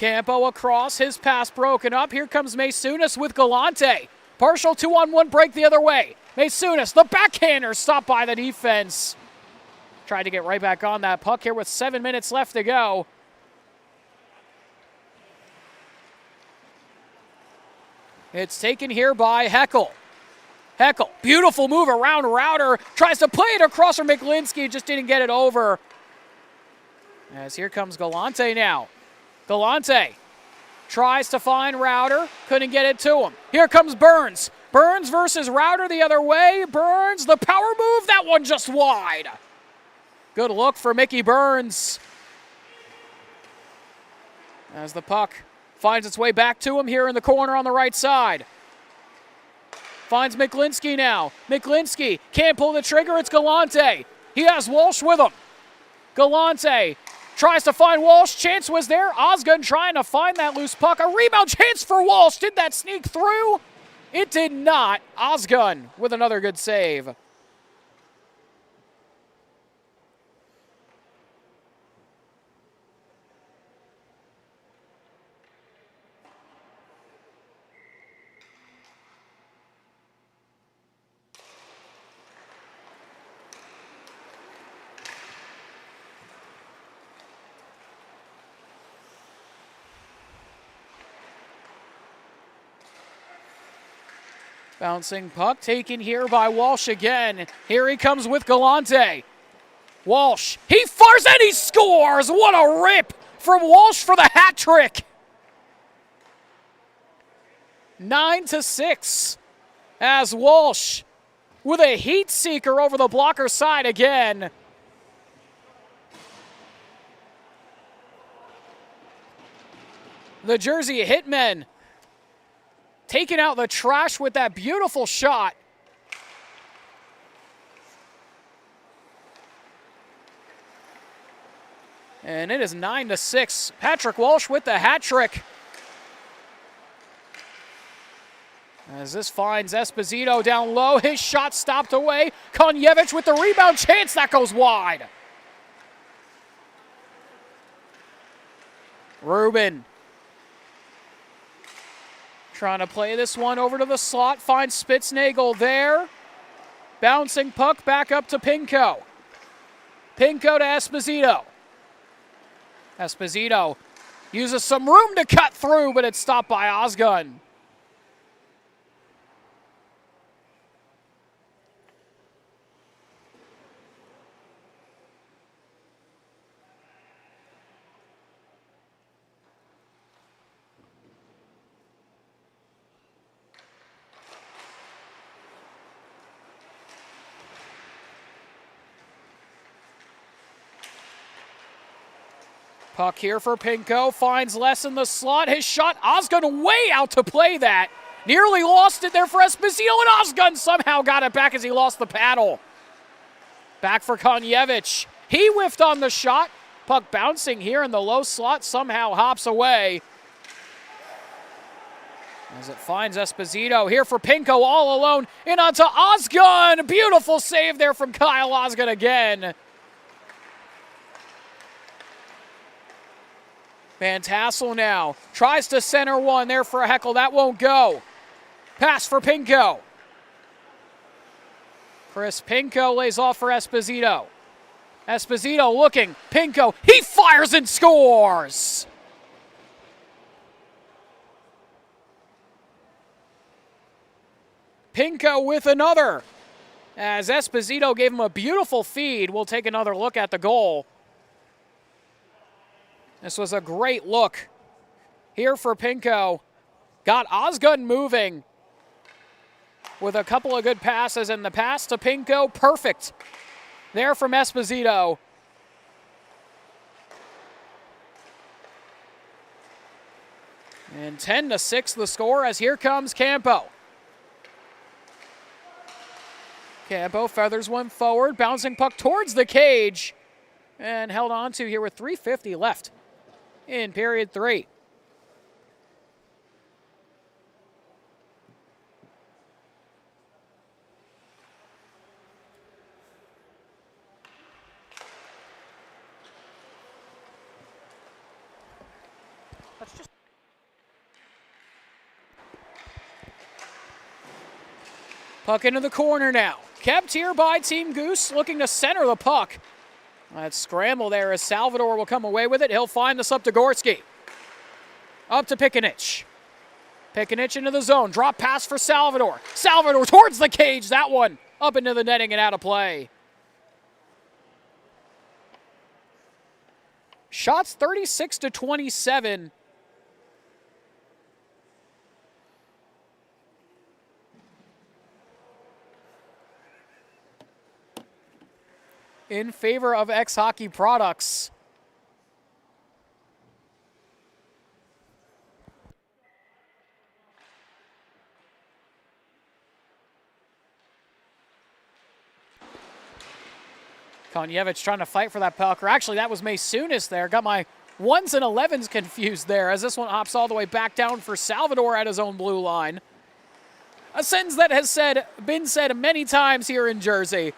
Campo across, his pass broken up. Here comes Masunas with Galante. Partial 2-on-1 break the other way. Masunas, the backhander, stopped by the defense. Tried to get right back on that puck here with 7 minutes left to go. It's taken here by Heckel. Heckel, beautiful move around Router. Tries to play it across for Miklinski, just didn't get it over. As here comes Galante now. Galante tries to find Router, couldn't get it to him. Here comes Burns. Burns versus Router the other way. Burns, the power move, that one just wide. Good look for Mickey Burns. As the puck finds its way back to him here in the corner on the right side. Finds Miklinski now. Miklinski can't pull the trigger, it's Galante. He has Walsh with him. Galante tries to find Walsh. Chance was there. Osgood trying to find that loose puck. A rebound chance for Walsh. Did that sneak through? It did not. Osgood with another good save. Bouncing puck taken here by Walsh again. Here he comes with Galante. Walsh, he fires and he scores! What a rip from Walsh for the hat trick! 9-6 as Walsh with a heat seeker over the blocker side again. The Jersey Hitmen taking out the trash with that beautiful shot. And it is 9-6. Patrick Walsh with the hat trick. As this finds Esposito down low, his shot stopped away. Konjevich with the rebound chance, that goes wide. Rubin trying to play this one over to the slot, finds Spitznagel there. Bouncing puck back up to Pinko. Pinko to Esposito. Esposito uses some room to cut through, but it's stopped by Osgood. Puck here for Pinko, finds less in the slot. His shot, Osgood way out to play that. Nearly lost it there for Esposito, and Osgood somehow got it back as he lost the paddle. Back for Konjevich. He whiffed on the shot. Puck bouncing here in the low slot, somehow hops away. As it finds Esposito here for Pinko all alone. In onto Osgood. Beautiful save there from Kyle Osgood again. Van Tassel now tries to center one there for a Heckel. That won't go. Pass for Pinko. Chris Pinko lays off for Esposito. Esposito looking. Pinko. He fires and scores. Pinko with another. As Esposito gave him a beautiful feed, we'll take another look at the goal. This was a great look here for Pinko. Got Osgood moving with a couple of good passes, and the pass to Pinko, perfect. There from Esposito. And 10-6 the score as here comes Campo. Campo feathers one forward, bouncing puck towards the cage, and held on to here with 3:50 left in period 3. That's Puck into the corner now. Kept here by Team Goose, looking to center the puck. That scramble there as Salvador will come away with it. He'll find this up to Gorski. Up to Pikanich. Pikanich into the zone. Drop pass for Salvador. Salvador towards the cage. That one up into the netting and out of play. Shots 36-27. In favor of X Hockey products. Konjevich trying to fight for that puck. Or actually, that was Maysunis there. Got my 1s and 11s confused there as this one hops all the way back down for Salvador at his own blue line. A sentence that has been said many times here in Jersey.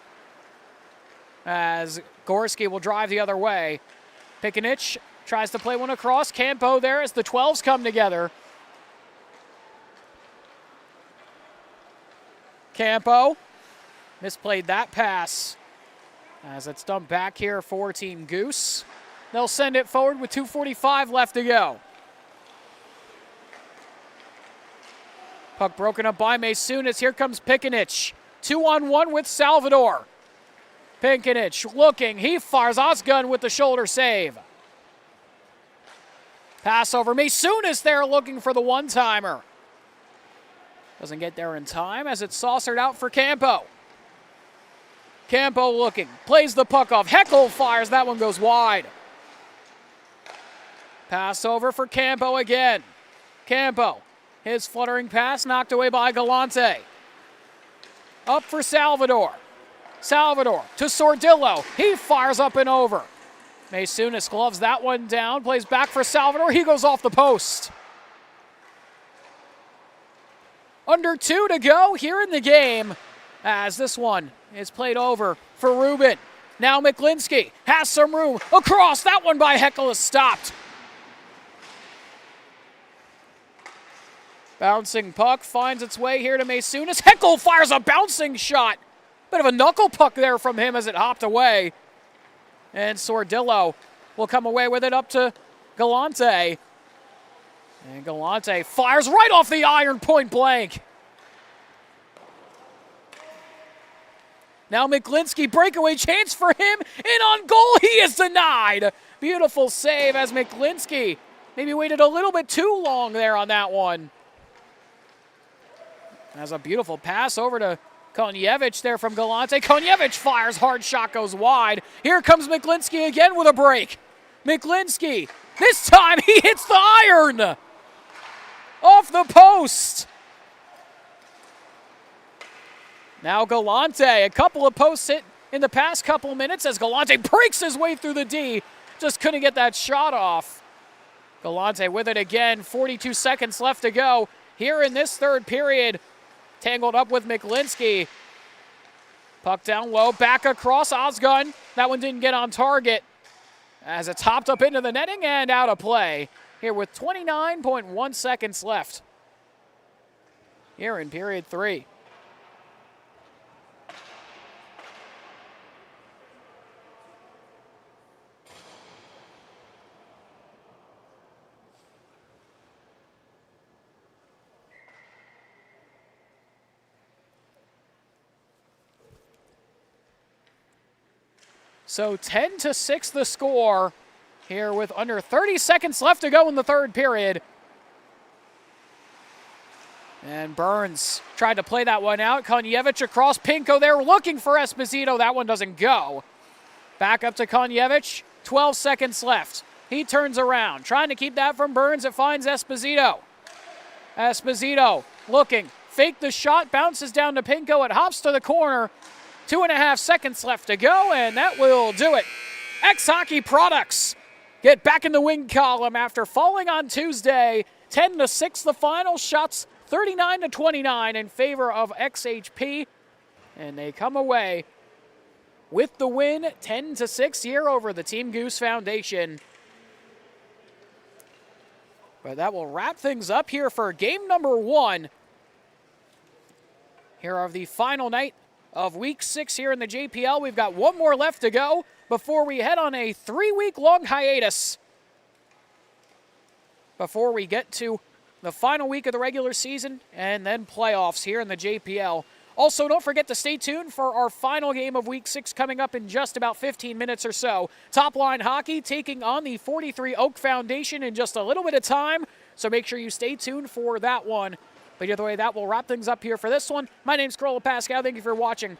As Gorski will drive the other way. Pikanich tries to play one across. Campo there as the 12s come together. Campo misplayed that pass as it's dumped back here for Team Goose. They'll send it forward with 2:45 left to go. Puck broken up by Maysunis. Here comes Pikanich. 2-on-1 with Salvador. Pikanich looking. He fires Osgun with the shoulder save. Pass over. Maysunis there looking for the one-timer. Doesn't get there in time as it's saucered out for Campo. Campo looking. Plays the puck off. Heckel fires. That one goes wide. Pass over for Campo again. Campo. His fluttering pass knocked away by Galante. Up for Salvador. Salvador to Sordillo. He fires up and over. Maysunis gloves that one down. Plays back for Salvador. He goes off the post. Under 2 to go here in the game as this one is played over for Rubin. Now Miklinski has some room. Across. That one by Heckel is stopped. Bouncing puck finds its way here to Maysunis. Heckel fires a bouncing shot. Bit of a knuckle puck there from him as it hopped away. And Sordillo will come away with it up to Galante. And Galante fires right off the iron point blank. Now Miklinski, breakaway chance for him. And on goal, he is denied. Beautiful save as Miklinski maybe waited a little bit too long there on that one. Has a beautiful pass over to Konjevich there from Galante. Konjevich fires, hard shot goes wide. Here comes Miklinski again with a break. Miklinski, this time he hits the iron. Off the post. Now Galante, a couple of posts hit in the past couple minutes as Galante breaks his way through the D. Just couldn't get that shot off. Galante with it again, 42 seconds left to go here in this third period. Tangled up with Miklinski. Puck down low, back across Osgun. That one didn't get on target as it's hopped up into the netting and out of play here with 29.1 seconds left here in period 3. So 10-6 the score here with under 30 seconds left to go in the third period. And Burns tried to play that one out. Konjevich across. Pinko there looking for Esposito. That one doesn't go. Back up to Konjevich. 12 seconds left. He turns around. Trying to keep that from Burns. It finds Esposito. Esposito looking. Fake the shot. Bounces down to Pinko. It hops to the corner. 2.5 seconds left to go, and that will do it. X Hockey products get back in the win column after falling on Tuesday. 10-6 the final. Shots 39-29 in favor of XHP. And they come away with the win, 10-6 here over the Team Goose Foundation. But that will wrap things up here for game number 1 here of the final night of Week 6 here in the JPL. We've got one more left to go before we head on a 3-week-long hiatus. Before we get to the final week of the regular season and then playoffs here in the JPL. Also, don't forget to stay tuned for our final game of Week 6 coming up in just about 15 minutes or so. TopLine Hockey taking on the 43 Oak Foundation in just a little bit of time, so make sure you stay tuned for that one. But either way, that will wrap things up here for this one. My name's Carlo Pascal. Thank you for watching.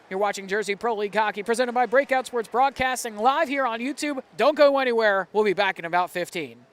You're watching Jersey Pro League Hockey, presented by Breakout Sports Broadcasting, live here on YouTube. Don't go anywhere. We'll be back in about 15.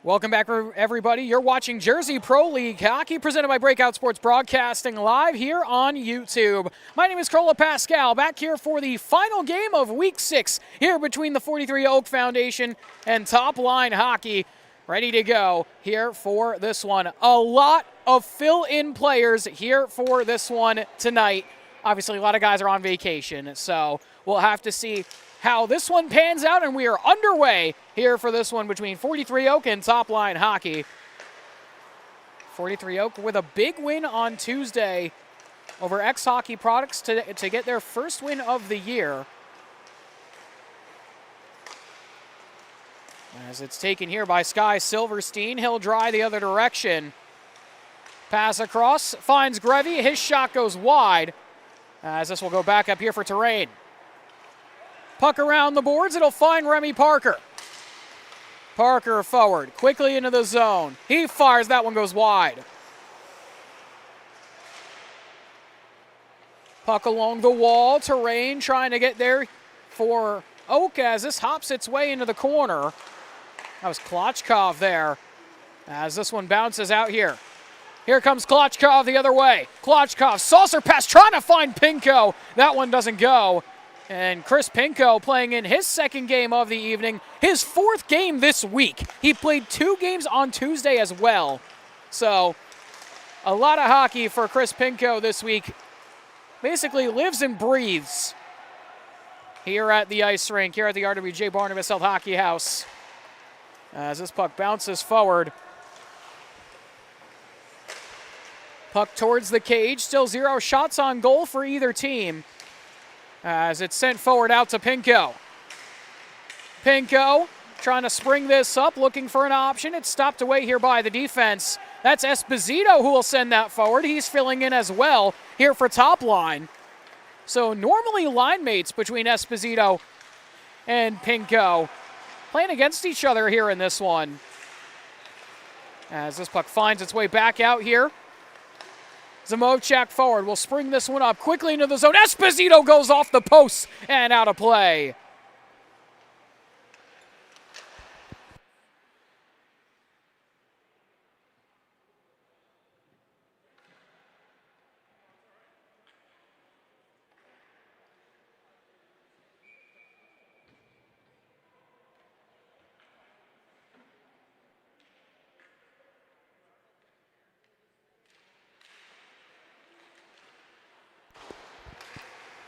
Welcome back, everybody. You're watching Jersey Pro League Hockey, presented by Breakout Sports Broadcasting, live here on YouTube. My name is Carlo Pascal, back here for the final game of Week 6 here between the 43 Oak Foundation and TopLine Hockey. Ready to go here for this one. A lot of fill-in players here for this one tonight. Obviously, a lot of guys are on vacation, so we'll have to see how this one pans out, and we are underway here for this one between 43 Oak and TopLine Hockey. 43 Oak with a big win on Tuesday over XHP Products to get their first win of the year. As it's taken here by Sky Silverstein, he'll dry the other direction. Pass across, finds Grevy, his shot goes wide, as this will go back up here for Terrain. Puck around the boards, it'll find Remy Parker. Parker forward, quickly into the zone. He fires, that one goes wide. Puck along the wall, Terrain trying to get there for Oak as this hops its way into the corner. That was Klochkov there as this one bounces out here. Here comes Klochkov the other way. Klochkov, saucer pass, trying to find Pinko. That one doesn't go. And Chris Pinko playing in his second game of the evening, his fourth game this week. He played 2 games on Tuesday as well. So a lot of hockey for Chris Pinko this week. Basically lives and breathes here at the ice rink, here at the RWJ Barnabas Health Hockey House. As this puck bounces forward. Puck towards the cage, still 0 shots on goal for either team. As it's sent forward out to Pinko. Pinko trying to spring this up, looking for an option. It's stopped away here by the defense. That's Esposito who will send that forward. He's filling in as well here for TopLine. So normally line mates between Esposito and Pinko playing against each other here in this one. As this puck finds its way back out here. Zamovchak forward will spring this one up quickly into the zone. Esposito goes off the post and out of play.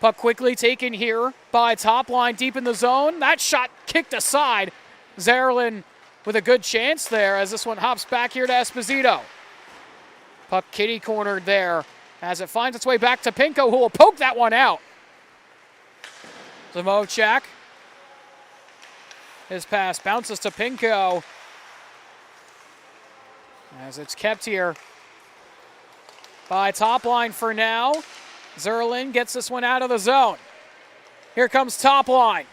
Puck quickly taken here by TopLine deep in the zone. That shot kicked aside. Zerlin with a good chance there as this one hops back here to Esposito. Puck kitty cornered there as it finds its way back to Pinko, who will poke that one out. Zamovchak. His pass bounces to Pinko as it's kept here by TopLine for now. Zerlin gets this one out of the zone. Here comes TopLine.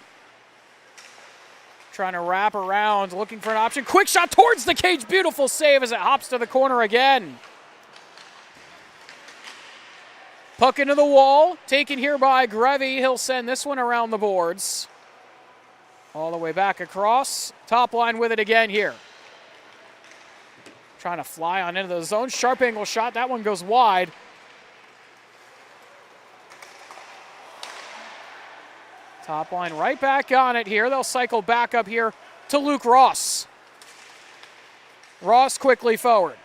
Trying to wrap around, looking for an option. Quick shot towards the cage. Beautiful save as it hops to the corner again. Puck into the wall. Taken here by Grevy. He'll send this one around the boards. All the way back across. TopLine with it again here. Trying to fly on into the zone. Sharp angle shot. That one goes wide. TopLine right back on it here. They'll cycle back up here to Luke Ross. Ross quickly forward.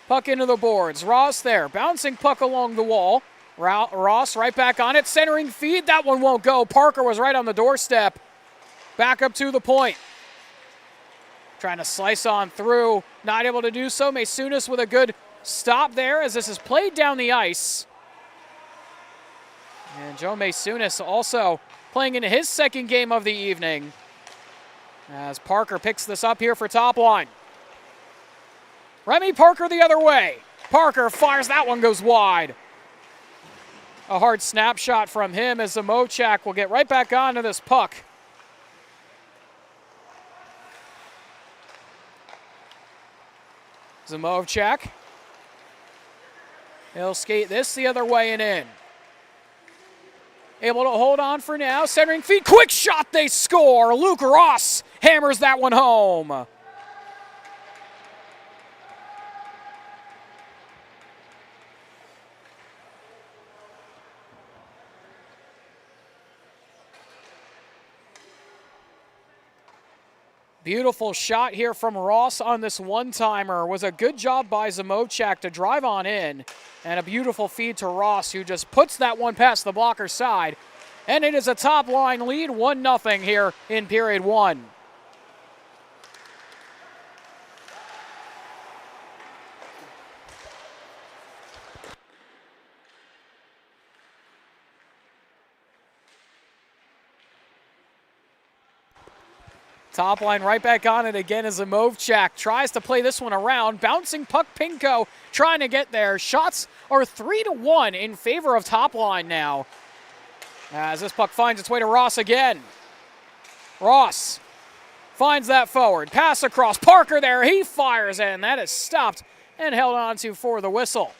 Puck into the boards. Ross there. Bouncing puck along the wall. Ross right back on it. Centering feed. That one won't go. Parker was right on the doorstep. Back up to the point. Trying to slice on through. Not able to do so. Maysunis with a good stop there as this is played down the ice. And Joe Maysunis also playing in his second game of the evening as Parker picks this up here for TopLine. Remy Parker the other way. Parker fires, that one goes wide. A hard snapshot from him as Zamovchak will get right back onto this puck. Zamovchak. He'll skate this the other way and in. Able to hold on for now. Centering feed. Quick shot. They score. Luke Ross hammers that one home. Beautiful shot here from Ross on this one-timer. Was a good job by Zamovchak to drive on in. And a beautiful feed to Ross, who just puts that one past the blocker's side. And it is a top-line lead, 1-0 here in period one. Top line right back on it again as Zamovchak tries to play this one around. Bouncing puck, Pinko trying to get there. Shots are 3-1 in favor of top line now. As this puck finds its way to Ross again. Ross finds that forward. Pass across. Parker there. He fires in. That is stopped and held on to for the whistle.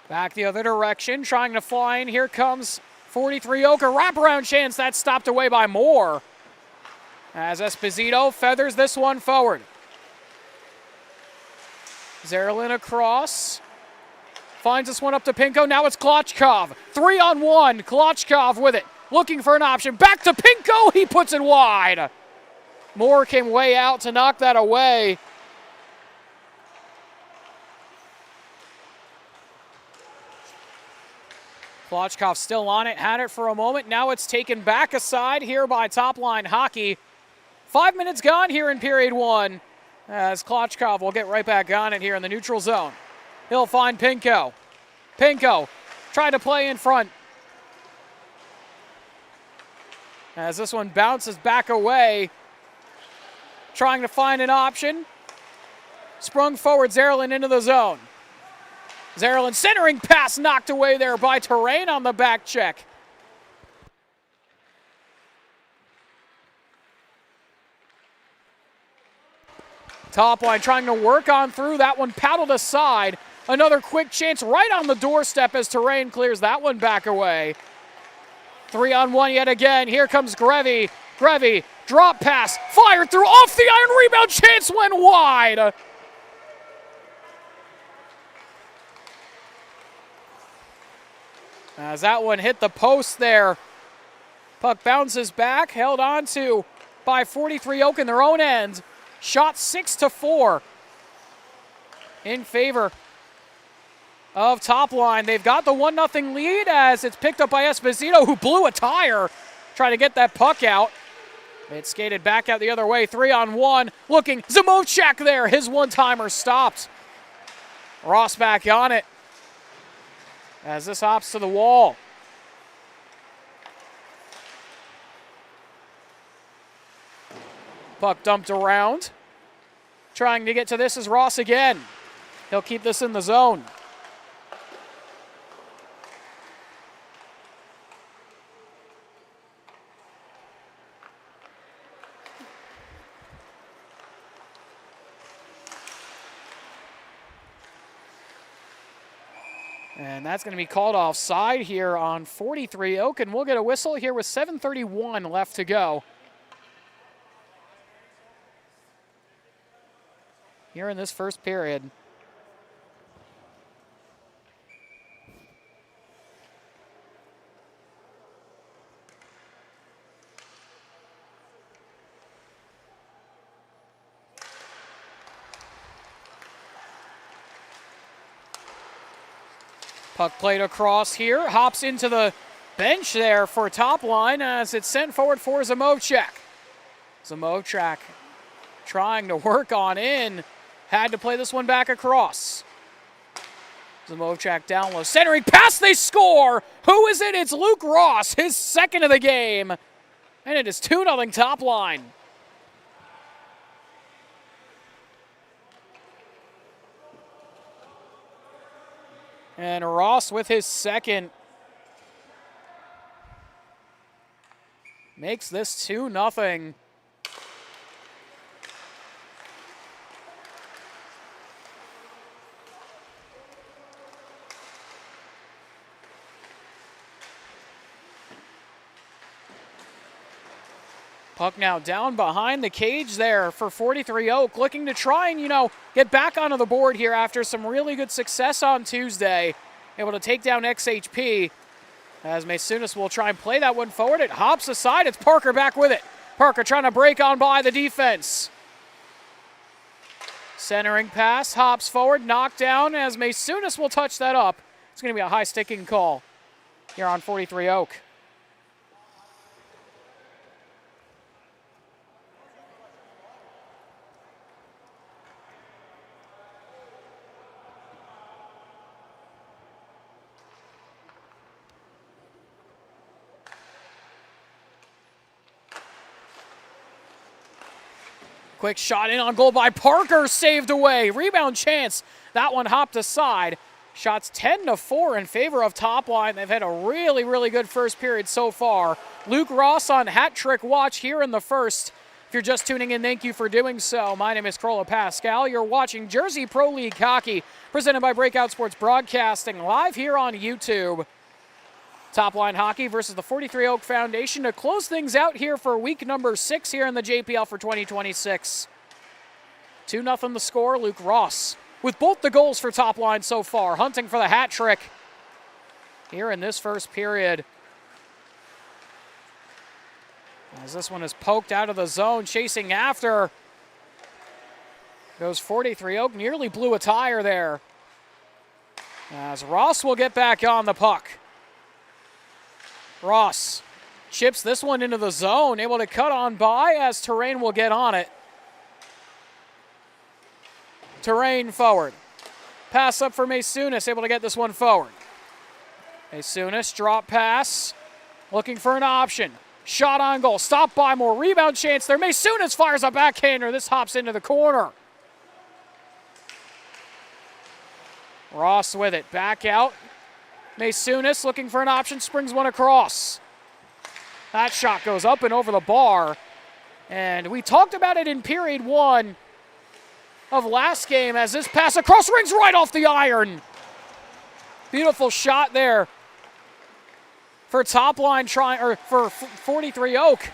Back the other direction, trying to fly in. Here comes 43 Oka. Wraparound chance. That's stopped away by Moore. As Esposito feathers this one forward. Zerlin across. Finds this one up to Pinko. Now it's Klochkov. 3-on-1. Klochkov with it. Looking for an option. Back to Pinko. He puts it wide. Moore came way out to knock that away. Klochkov still on it, had it for a moment. Now it's taken back aside here by TopLine Hockey. 5 minutes gone here in period one, as Klochkov will get right back on it here in the neutral zone. He'll find Pinko. Pinko tried to play in front. As this one bounces back away, trying to find an option. Sprung forward, Zerlin into the zone. Zerlin centering pass knocked away there by Terrain on the back check. Top line trying to work on through. That one paddled aside. Another quick chance right on the doorstep as Terrain clears that one back away. 3-on-1 yet again. Here comes Grevy. Grevy, drop pass, fired through, off the iron, rebound chance went wide. As that one hit the post there. Puck bounces back, held on to by 43 Oak in their own end. Shot 6-4 in favor of Top Line. They've got the 1-0 lead as it's picked up by Esposito, who blew a tire trying to get that puck out. It skated back out the other way, 3-on-1. Looking, Zamovchak there, his one-timer stopped. Ross back on it as this hops to the wall. Puck dumped around. Trying to get to this is Ross again. He'll keep this in the zone. And that's going to be called offside here on 43 Oak, and we'll get a whistle here with 7:31 left to go. Here in this first period. Puck played across here, hops into the bench there for Top Line as it's sent forward for Zamovchak. Zamovchak trying to work on in, had to play this one back across. Zamovchak down low, centering pass, they score! Who is it? It's Luke Ross, his second of the game. And it is 2-0 Top Line. And Ross with his second. Makes this 2-0. Puck now down behind the cage there for 43 Oak, looking to try and, get back onto the board here after some really good success on Tuesday. Able to take down XHP. As Maysunis will try and play that one forward. It hops aside. It's Parker back with it. Parker trying to break on by the defense. Centering pass, hops forward, knocked down as Maysunis will touch that up. It's going to be a high sticking call here on 43 Oak. Quick shot in on goal by Parker, saved away. Rebound chance. That one hopped aside. Shots 10-4 in favor of TopLine. They've had a really, really good first period so far. Luke Ross on hat trick watch here in the first. If you're just tuning in, thank you for doing so. My name is Carlo Pascal. You're watching Jersey Pro League Hockey, presented by Breakout Sports Broadcasting, live here on YouTube. TopLine Hockey versus the 43 Oak Foundation to close things out here for week number 6 here in the JPL for 2026. 2-0 the score. Luke Ross with both the goals for TopLine so far, hunting for the hat trick here in this first period. As this one is poked out of the zone, chasing after. Goes 43 Oak, nearly blew a tire there. As Ross will get back on the puck. Ross chips this one into the zone, able to cut on by as Terrain will get on it. Terrain forward. Pass up for Maysunis, able to get this one forward. Maysunis, drop pass, looking for an option. Shot on goal, stopped by more, rebound chance there. Maysunis fires a backhander, this hops into the corner. Ross with it, back out. Maysunis looking for an option, springs one across. That shot goes up and over the bar. And we talked about it in period 1 of last game as this pass across rings right off the iron. Beautiful shot there for TopLine for 43 Oak.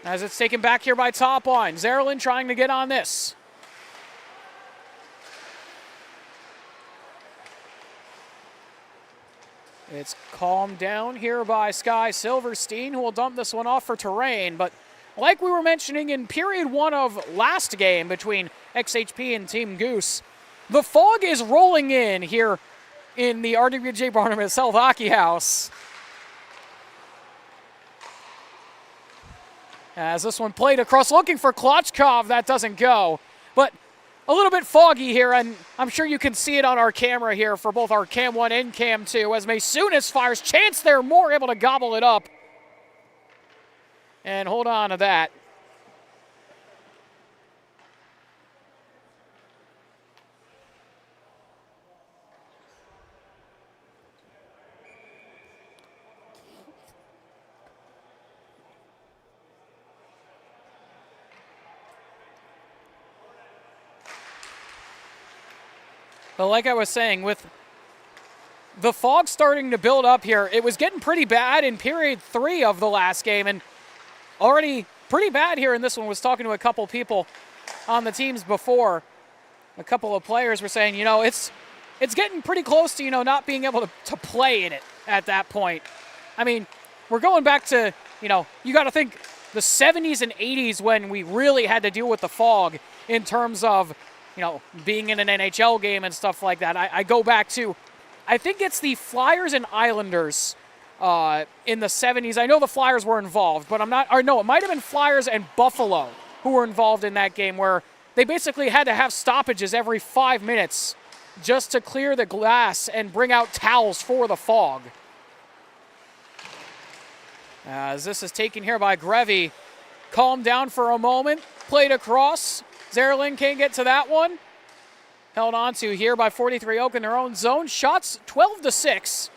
As it's taken back here by TopLine. Zerlin trying to get on this. It's calmed down here by Sky Silverstein, who will dump this one off for Terrain. But like we were mentioning in period 1 of last game between XHP and Team Goose, the fog is rolling in here in the RWJ Barnabas Health Hockey House. As this one played across, looking for Klotchkov, that doesn't go. But a little bit foggy here, and I'm sure you can see it on our camera here for both our Cam 1 and Cam 2 as Maysunis fires. Chance there, Moore able to gobble it up. And hold on to that. But like I was saying, with the fog starting to build up here, it was getting pretty bad in period 3 of the last game, and already pretty bad here in this one. Was talking to a couple people on the teams before. A couple of players were saying, it's getting pretty close to, not being able to play in it at that point. I mean, we're going back to, you got to think the 70s and 80s when we really had to deal with the fog in terms of, being in an NHL game and stuff like that. I go back to, I think it's the Flyers and Islanders in the 70s. I know the Flyers were involved, but it might have been Flyers and Buffalo who were involved in that game where they basically had to have stoppages every 5 minutes just to clear the glass and bring out towels for the fog. As this is taken here by Grevy. Calmed down for a moment, played across. Zerlin can't get to that one. held on to here by 43 Oak in their own zone. Shots 12-6.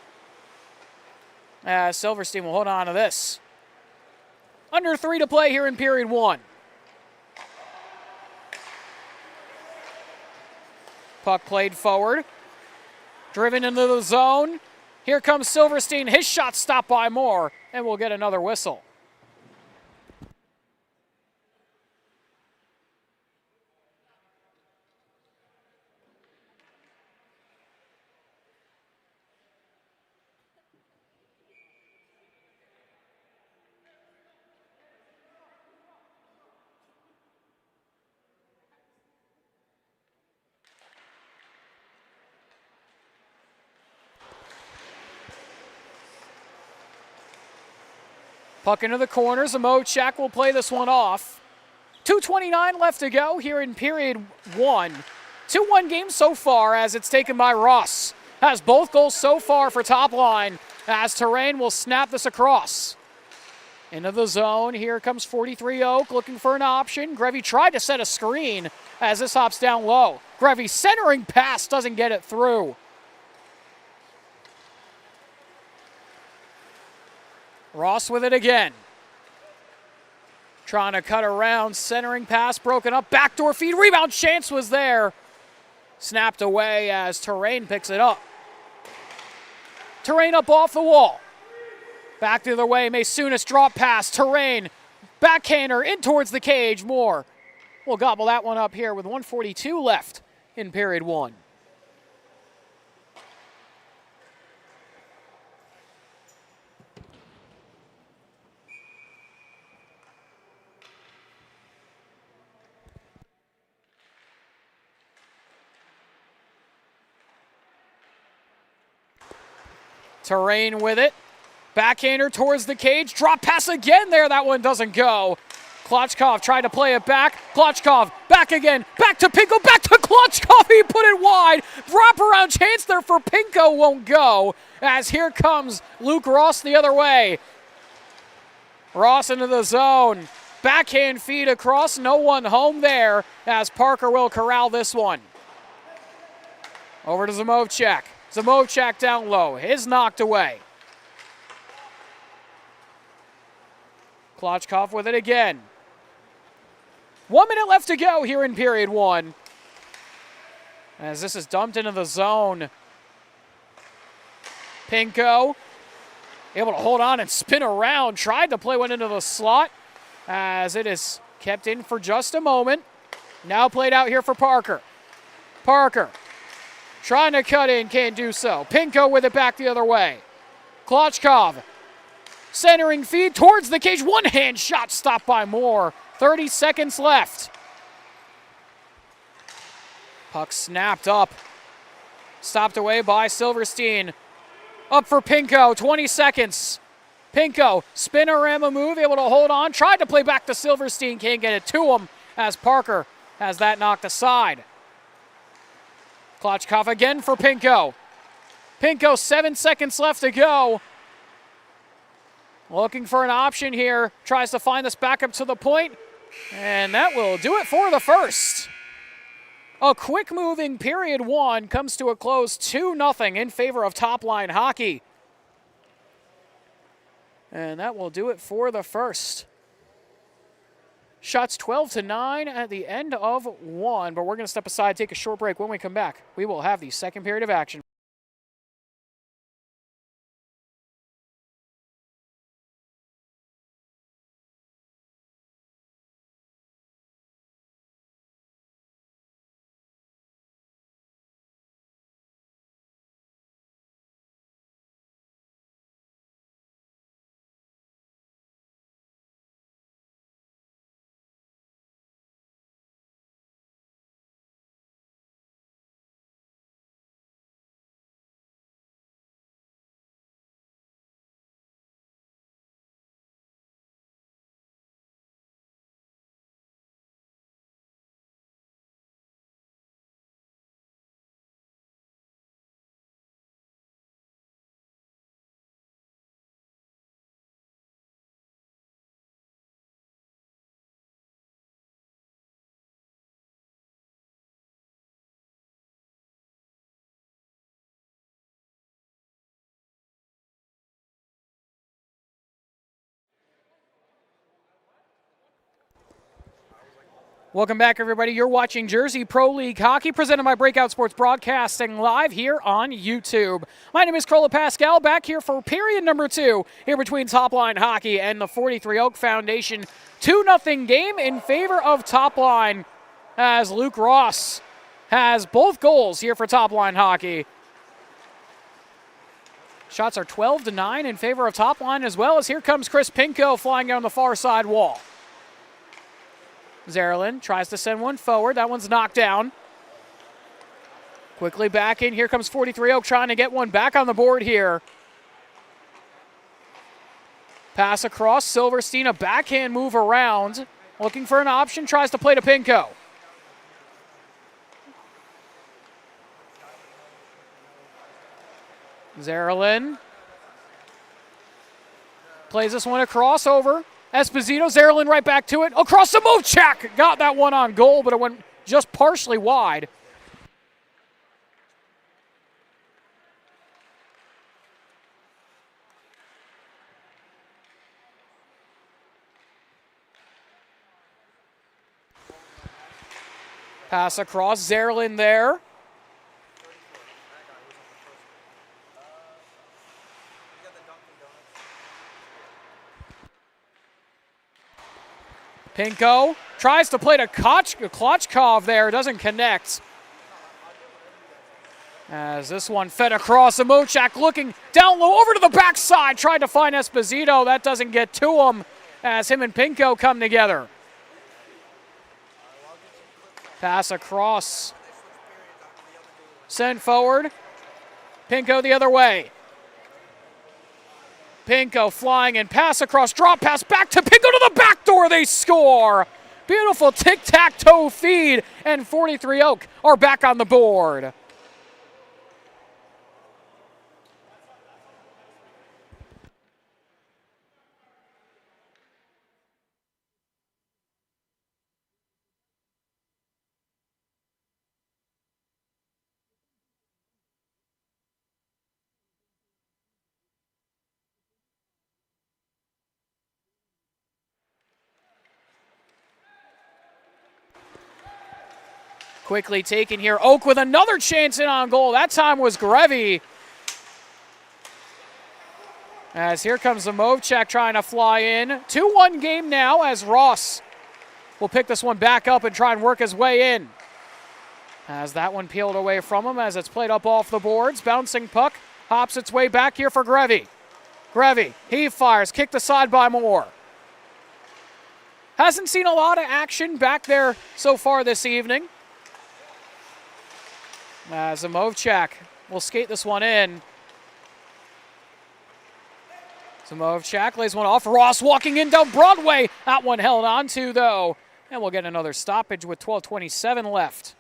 Silverstein will hold on to this. Under 3 to play here in period 1. Puck played forward. Driven into the zone. Here comes Silverstein. His shot stopped by Moore, and we'll get another whistle. Puck into the corner. Zamochak will play this one off. 2:29 left to go here in period 1. 2-1 game so far as it's taken by Ross. Has both goals so far for TopLine as Terrain will snap this across. Into the zone. Here comes 43 Oak looking for an option. Grevy tried to set a screen as this hops down low. Grevy centering pass doesn't get it through. Ross with it again. Trying to cut around, centering pass broken up, backdoor feed, rebound chance was there. Snapped away as Terrain picks it up. Terrain up off the wall. Back the other way, Masunas drop pass, Terrain, backhander in towards the cage, Moore. We'll gobble that one up here with 1:42 left in period 1. Terrain with it. Backhander towards the cage. Drop pass again there. That one doesn't go. Klotchkov tried to play it back. Klotchkov back again. Back to Pinko. Back to Klotchkov. He put it wide. Wrap around chance there for Pinko. Won't go. As here comes Luke Ross the other way. Ross into the zone. Backhand feed across. No one home there as Parker will corral this one. Over to Zamochak. Zamochak down low. His knocked away. Klotchkov with it again. 1 minute left to go here in period 1. As this is dumped into the zone. Pinko able to hold on and spin around. Tried to play one into the slot as it is kept in for just a moment. Now played out here for Parker. Parker trying to cut in, can't do so. Pinko with it back the other way. Klotchkov centering feed towards the cage. One hand shot stopped by Moore. 30 seconds left. Puck snapped up. Stopped away by Silverstein. Up for Pinko, 20 seconds. Pinko, spinorama move, able to hold on. Tried to play back to Silverstein, can't get it to him as Parker has that knocked aside. Klotchkov again for Pinko. Pinko, 7 seconds left to go. Looking for an option here. Tries to find this back up to the point. And that will do it for the first. A quick moving period 1 comes to a close 2-0 in favor of TopLine Hockey. And that will do it for the first. Shots 12-9 at the end of 1, but we're going to step aside, take a short break. When we come back, we will have the second period of action. Welcome back, everybody. You're watching Jersey Pro League Hockey, presented by Breakout Sports Broadcasting live here on YouTube. My name is Carlo Pascal, back here for period number 2 here between TopLine Hockey and the 43 Oak Foundation. 2-0 game in favor of TopLine as Luke Ross has both goals here for TopLine Hockey. Shots are 12-9 in favor of TopLine, as well as here comes Chris Pinko flying down the far side wall. Zerlin tries to send one forward. That one's knocked down. Quickly back in. Here comes 43 Oak trying to get one back on the board here. Pass across. Silverstein, a backhand move around. Looking for an option. Tries to play to Pinko. Zerlin plays this one across over. Esposito, Zerlin right back to it. Across the move, check! Got that one on goal, but it went just partially wide. Pass across, Zerlin there. Pinko tries to play to Klochkov there, doesn't connect. As this one fed across, Mochak looking down low over to the backside, tried to find Esposito. That doesn't get to him as him and Pinko come together. Pass across. Send forward. Pinko the other way. Pinko flying and pass across, drop pass back to Pinko to the back door. They score. Beautiful tic-tac-toe feed, and 43 Oak are back on the board. Quickly taken here. Oak with another chance in on goal. That time was Grevy. As here comes the Movchek trying to fly in. 2-1 game now as Ross will pick this one back up and try and work his way in. As that one peeled away from him as it's played up off the boards. Bouncing puck hops its way back here for Grevy. Grevy, he fires, kicked aside by Moore. Hasn't seen a lot of action back there so far this evening. As Zamovchak will skate this one in. Zamovchak lays one off. Ross walking in down Broadway. That one held on to, though. And we'll get another stoppage with 12:27 left.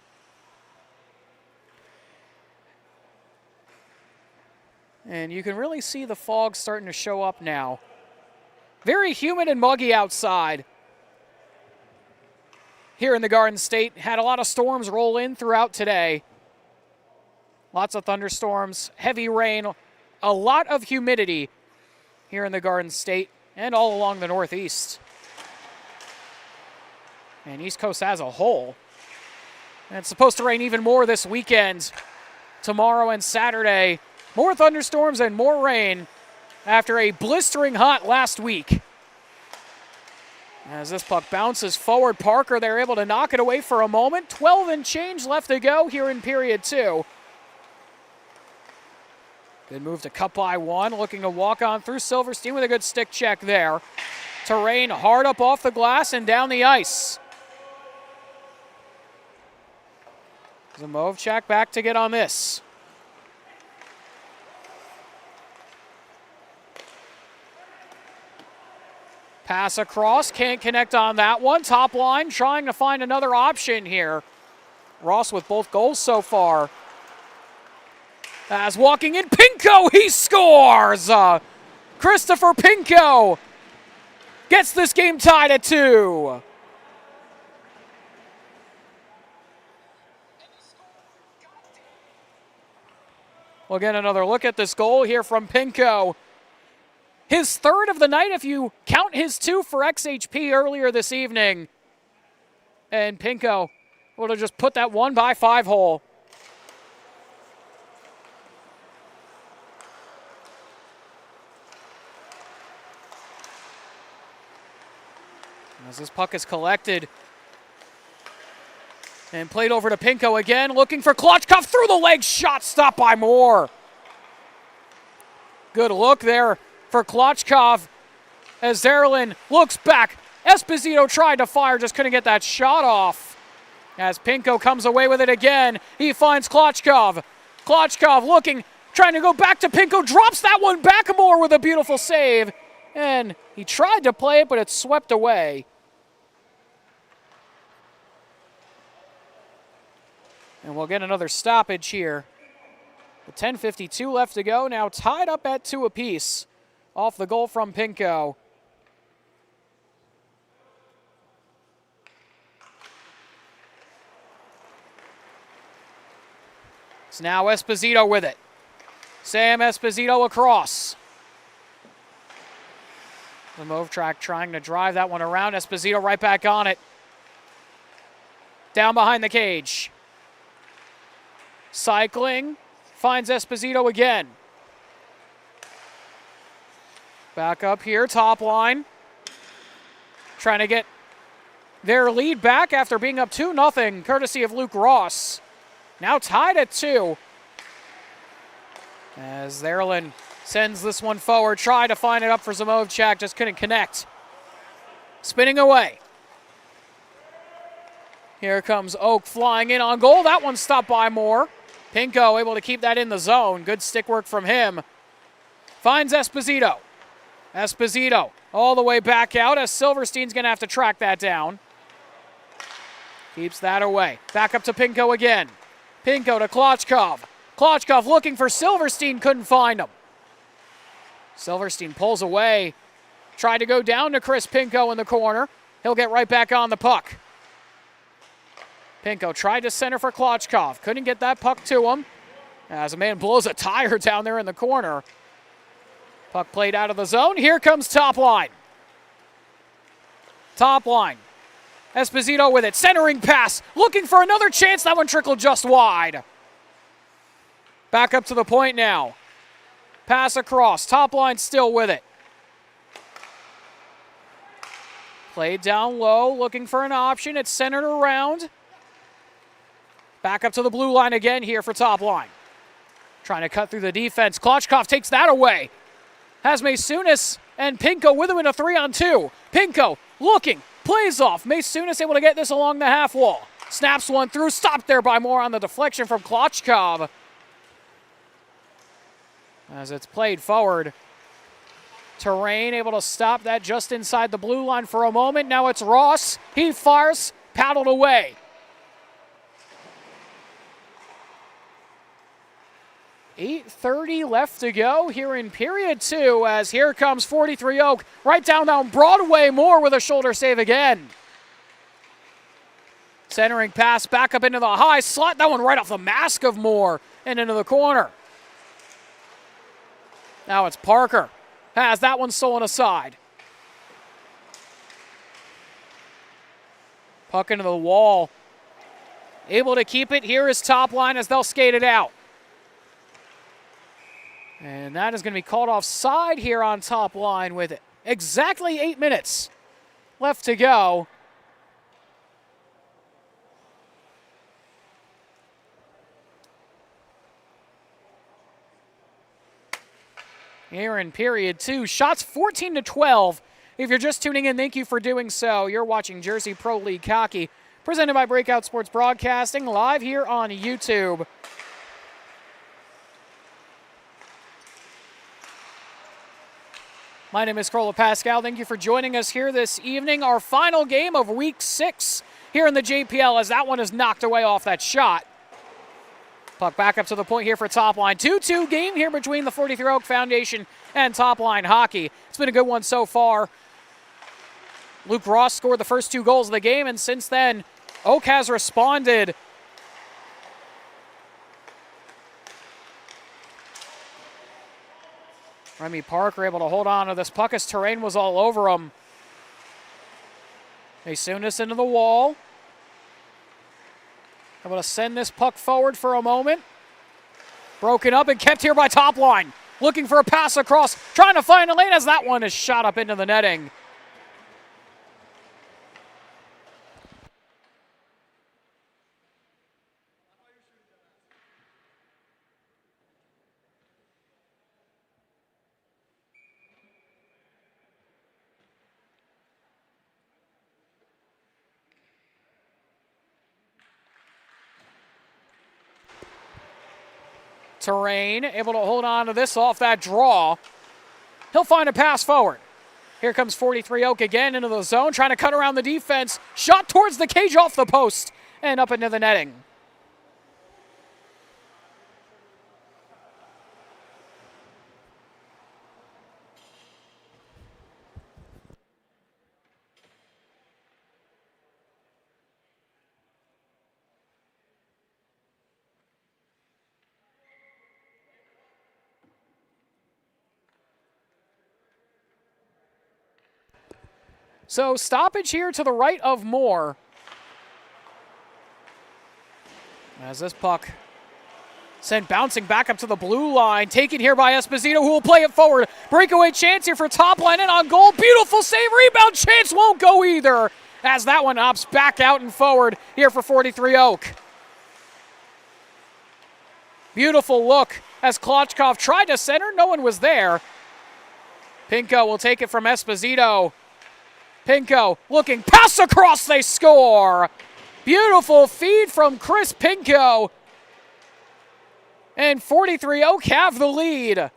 And you can really see the fog starting to show up now. Very humid and muggy outside here in the Garden State. Had a lot of storms roll in throughout today. Lots of thunderstorms, heavy rain, a lot of humidity here in the Garden State and all along the Northeast. And East Coast as a whole. And it's supposed to rain even more this weekend, tomorrow and Saturday. More thunderstorms and more rain after a blistering hot last week. As this puck bounces forward, Parker, they're able to knock it away for a moment. 12 and change left to go here in period 2. Good move to cut by one, looking to walk on through Silverstein with a good stick check there. Terrain hard up off the glass and down the ice. Zamovchak back to get on this. Pass across, can't connect on that one. Top line trying to find another option here. Ross with both goals so far. As walking in, Pinko, he scores! Christopher Pinko gets this game tied at 2. We'll get another look at this goal here from Pinko. His third of the night if you count his 2 for XHP earlier this evening. And Pinko would have just put that 1-by-5 hole. As this puck is collected and played over to Pinko again, looking for Klochkov through the leg shot, stopped by Moore. Good look there for Klochkov as Zerlin looks back. Esposito tried to fire, just couldn't get that shot off. As Pinko comes away with it again, he finds Klochkov. Klochkov looking, trying to go back to Pinko, drops that one back. Moore with a beautiful save. And he tried to play it, but it's swept away. And we'll get another stoppage here. With 10:52 left to go, now tied up at 2 apiece off the goal from Pinko. It's now Esposito with it. Sam Esposito across. The move track trying to drive that one around. Esposito right back on it. Down behind the cage. Cycling. Finds Esposito again. Back up here, top line. Trying to get their lead back after being up 2-0, courtesy of Luke Ross. Now tied at 2. As Zerlin sends this one forward, tried to find it up for Zamovchak, just couldn't connect. Spinning away. Here comes Oak flying in on goal. That one stopped by Moore. Pinko able to keep that in the zone. Good stick work from him. Finds Esposito. Esposito all the way back out as Silverstein's going to have to track that down. Keeps that away. Back up to Pinko again. Pinko to Klochkov. Klochkov looking for Silverstein, couldn't find him. Silverstein pulls away. Tried to go down to Chris Pinko in the corner. He'll get right back on the puck. Pinko tried to center for Klochkov. Couldn't get that puck to him as a man blows a tire down there in the corner. Puck played out of the zone. Here comes TopLine. TopLine. Esposito with it. Centering pass. Looking for another chance. That one trickled just wide. Back up to the point now. Pass across. TopLine still with it. Played down low. Looking for an option. It's centered around. Back up to the blue line again here for TopLine. Trying to cut through the defense. Klochkov takes that away. Has Maysunis and Pinko with him in a 3-on-2. Pinko looking. Plays off. Maysunis able to get this along the half wall. Snaps one through. Stopped there by Moore on the deflection from Klochkov. As it's played forward. Terrain able to stop that just inside the blue line for a moment. Now it's Ross. He fires. Paddled away. 8:30 left to go here in period 2 as here comes 43 Oak. Right down Broadway. Moore with a shoulder save again. Centering pass back up into the high slot. That one right off the mask of Moore and into the corner. Now it's Parker. Has that one stolen aside. Puck into the wall. Able to keep it. Here is TopLine as they'll skate it out. And that is going to be called offside here on TopLine with exactly 8 minutes left to go. Here in period 2, shots 14-12. If you're just tuning in, thank you for doing so. You're watching Jersey Pro League Hockey, presented by Breakout Sports Broadcasting, live here on YouTube. My name is Carlo Pascal. Thank you for joining us here this evening. Our final game of Week 6 here in the JPL as that one is knocked away off that shot. Puck back up to the point here for TopLine. 2-2 game here between the 43 Oak Foundation and TopLine Hockey. It's been a good one so far. Luke Ross scored the first 2 goals of the game, and since then, Oak has responded. Remy Parker able to hold on to this puck as Terrain was all over him. Maysunis into the wall. Able to send this puck forward for a moment. Broken up and kept here by TopLine. Looking for a pass across, trying to find a lane as that one is shot up into the netting. Terrain, able to hold on to this off that draw. He'll find a pass forward. Here comes 43 Oak again into the zone, trying to cut around the defense. Shot towards the cage off the post and up into the netting. So stoppage here to the right of Moore. As this puck sent bouncing back up to the blue line. Taken here by Esposito, who will play it forward. Breakaway chance here for TopLine and on goal. Beautiful save. Rebound chance won't go either. As that one hops back out and forward here for 43 Oak. Beautiful look as Klochkov tried to center. No one was there. Pinko will take it from Esposito. Pinko looking, pass across, they score. Beautiful feed from Chris Pinko. And 43 Oak have the lead.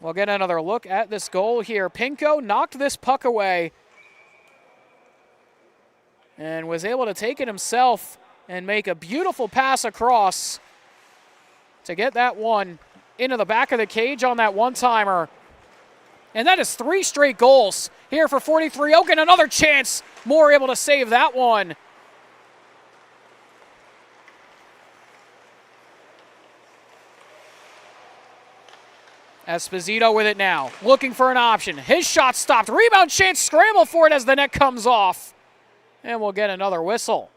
We'll get another look at this goal here. Pinko knocked this puck away and was able to take it himself and make a beautiful pass across to get that one into the back of the cage on that one-timer. And that is 3 straight goals here for 43 Oak, and another chance. Moore able to save that one. Esposito with it now, looking for an option. His shot stopped. Rebound chance, scramble for it as the net comes off. And we'll get another whistle.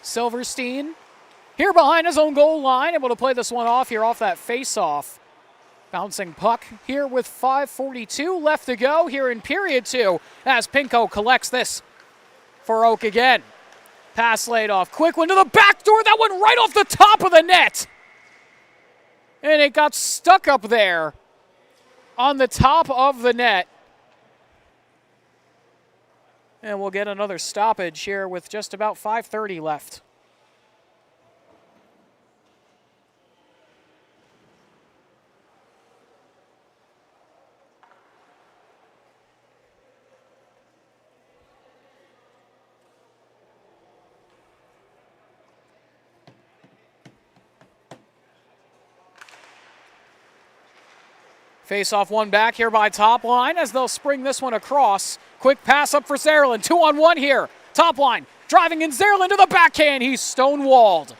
Silverstein here behind his own goal line, able to play this one off here off that face-off. Bouncing puck here with 5:42 left to go here in period 2 as Pinko collects this for Oak again. Pass laid off, quick one to the back door, that one right off the top of the net. And it got stuck up there on the top of the net. And we'll get another stoppage here with just about 5:30 left. Face off one back here by TopLine as they'll spring this one across. Quick pass up for Zerlin. 2-on-1 here. TopLine driving in Zerlin to the backhand. He's stonewalled.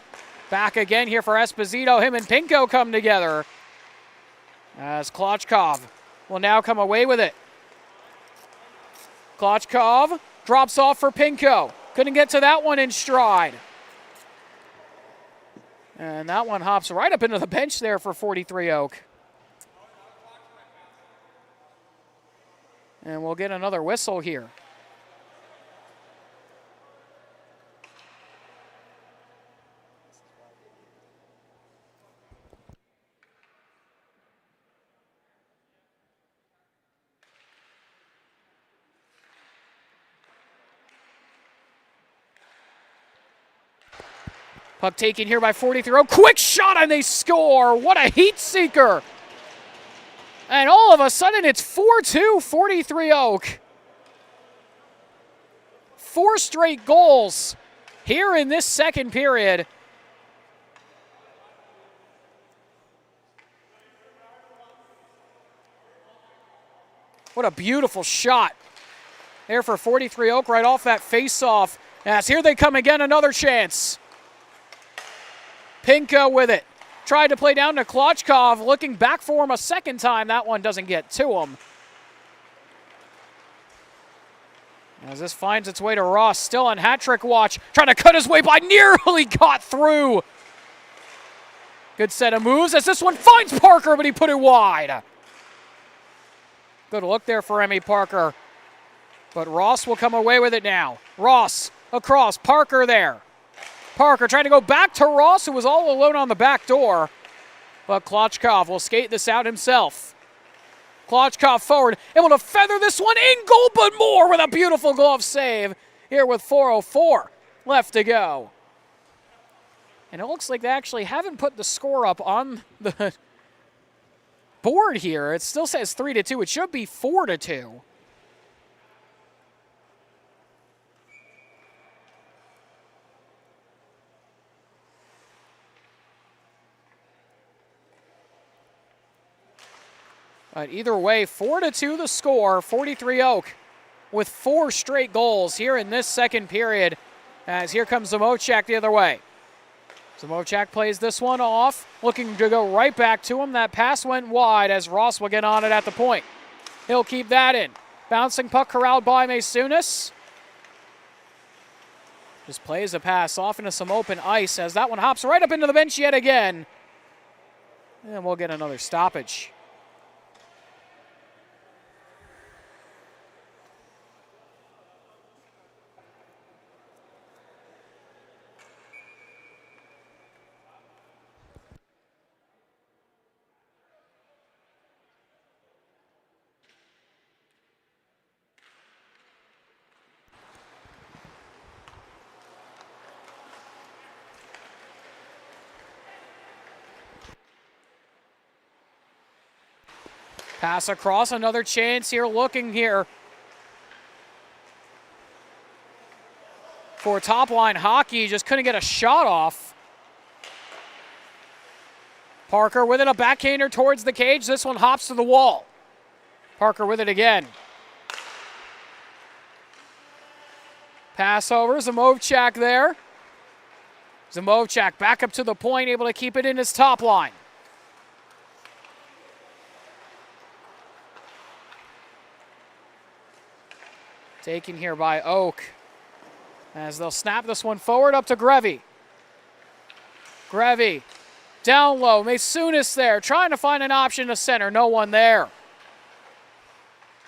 Back again here for Esposito. Him and Pinko come together. As Klochkov will now come away with it. Klochkov drops off for Pinko. Couldn't get to that one in stride. And that one hops right up into the bench there for 43 Oak. And we'll get another whistle here. Puck taken here by 43. Oh, quick shot and they score. What a heat seeker. And all of a sudden, it's 4-2, 43 Oak. 4 straight goals here in this second period. What a beautiful shot there for 43 Oak right off that face-off. As here they come again, another chance. Pinka with it. Tried to play down to Klochkov, looking back for him a second time. That one doesn't get to him. As this finds its way to Ross, still on hat-trick watch. Trying to cut his way by, nearly got through. Good set of moves as this one finds Parker, but he put it wide. Good look there for Emmy Parker. But Ross will come away with it now. Ross across, Parker there. Parker trying to go back to Ross, who was all alone on the back door. But Klochkov will skate this out himself. Klochkov forward, able to feather this one in goal, but more with a beautiful glove save here with 4:04 left to go. And it looks like they actually haven't put the score up on the board here. It still says 3-2. It should be 4-2. But either way, 4-2 the score. 43 Oak with 4 straight goals here in this second period. As here comes Zamochak the other way. Zamochak plays this one off, looking to go right back to him. That pass went wide as Ross will get on it at the point. He'll keep that in. Bouncing puck corralled by Maysunis. Just plays a pass off into some open ice as that one hops right up into the bench yet again. And we'll get another stoppage. Pass across, another chance here, looking here for TopLine Hockey. Just couldn't get a shot off. Parker with it, a backhander towards the cage. This one hops to the wall. Parker with it again. Pass over, Zamochak there. Zamochak back up to the point, able to keep it in his top line. Taken here by Oak as they'll snap this one forward up to Grevy. Grevy down low. Maysunis there trying to find an option to center. No one there.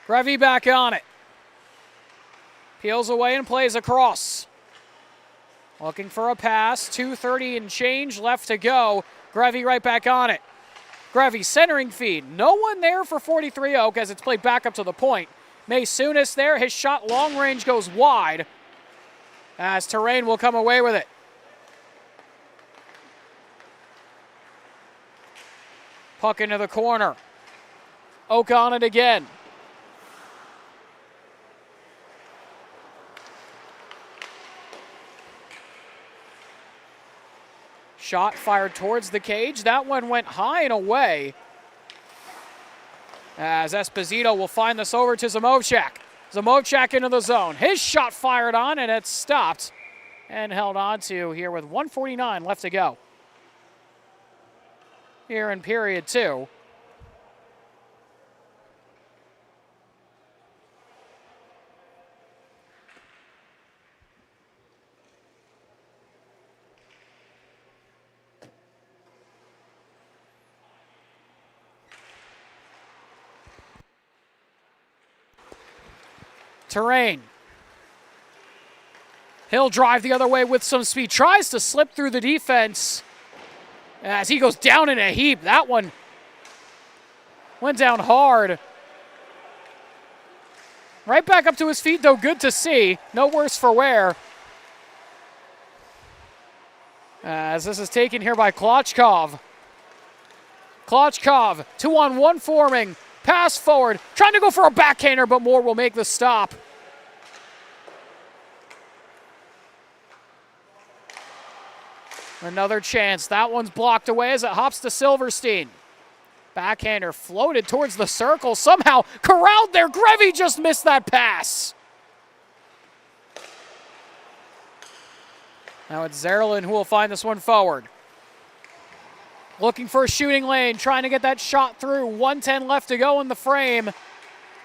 Grevy back on it. Peels away and plays across. Looking for a pass. 2:30 and change left to go. Grevy right back on it. Grevy centering feed. No one there for 43 Oak as it's played back up to the point. Maysunis there, his shot long range goes wide as Terrain will come away with it. Puck into the corner. Oak on it again. Shot fired towards the cage. That one went high and away. As Esposito will find this over to Zamochak. Zamochak into the zone. His shot fired on, and it's stopped and held on to here with 1:49 left to go. Here in period 2. Terrain. He'll drive the other way with some speed. Tries to slip through the defense as he goes down in a heap. That one went down hard. Right back up to his feet, though. Good to see. No worse for wear. As this is taken here by Klochkov. Klochkov, 2-on-1 forming. Pass forward, trying to go for a backhander, but Moore will make the stop. Another chance. That one's blocked away as it hops to Silverstein. Backhander floated towards the circle. Somehow corralled there. Grevy just missed that pass. Now it's Zerlin who will find this one forward. Looking for a shooting lane, trying to get that shot through. 1:10 left to go in the frame.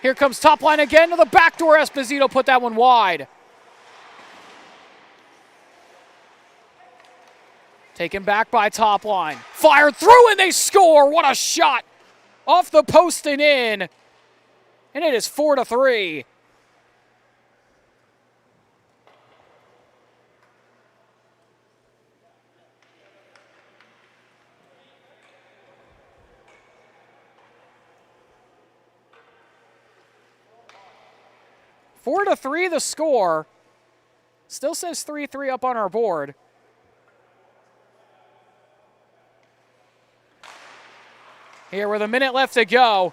Here comes TopLine again to the backdoor. Esposito put that one wide. Taken back by TopLine. Fired through and they score. What a shot. Off the post and in. And it is 4-3. Four to 3 the score. Still says 3-3 up on our board. Here with a minute left to go.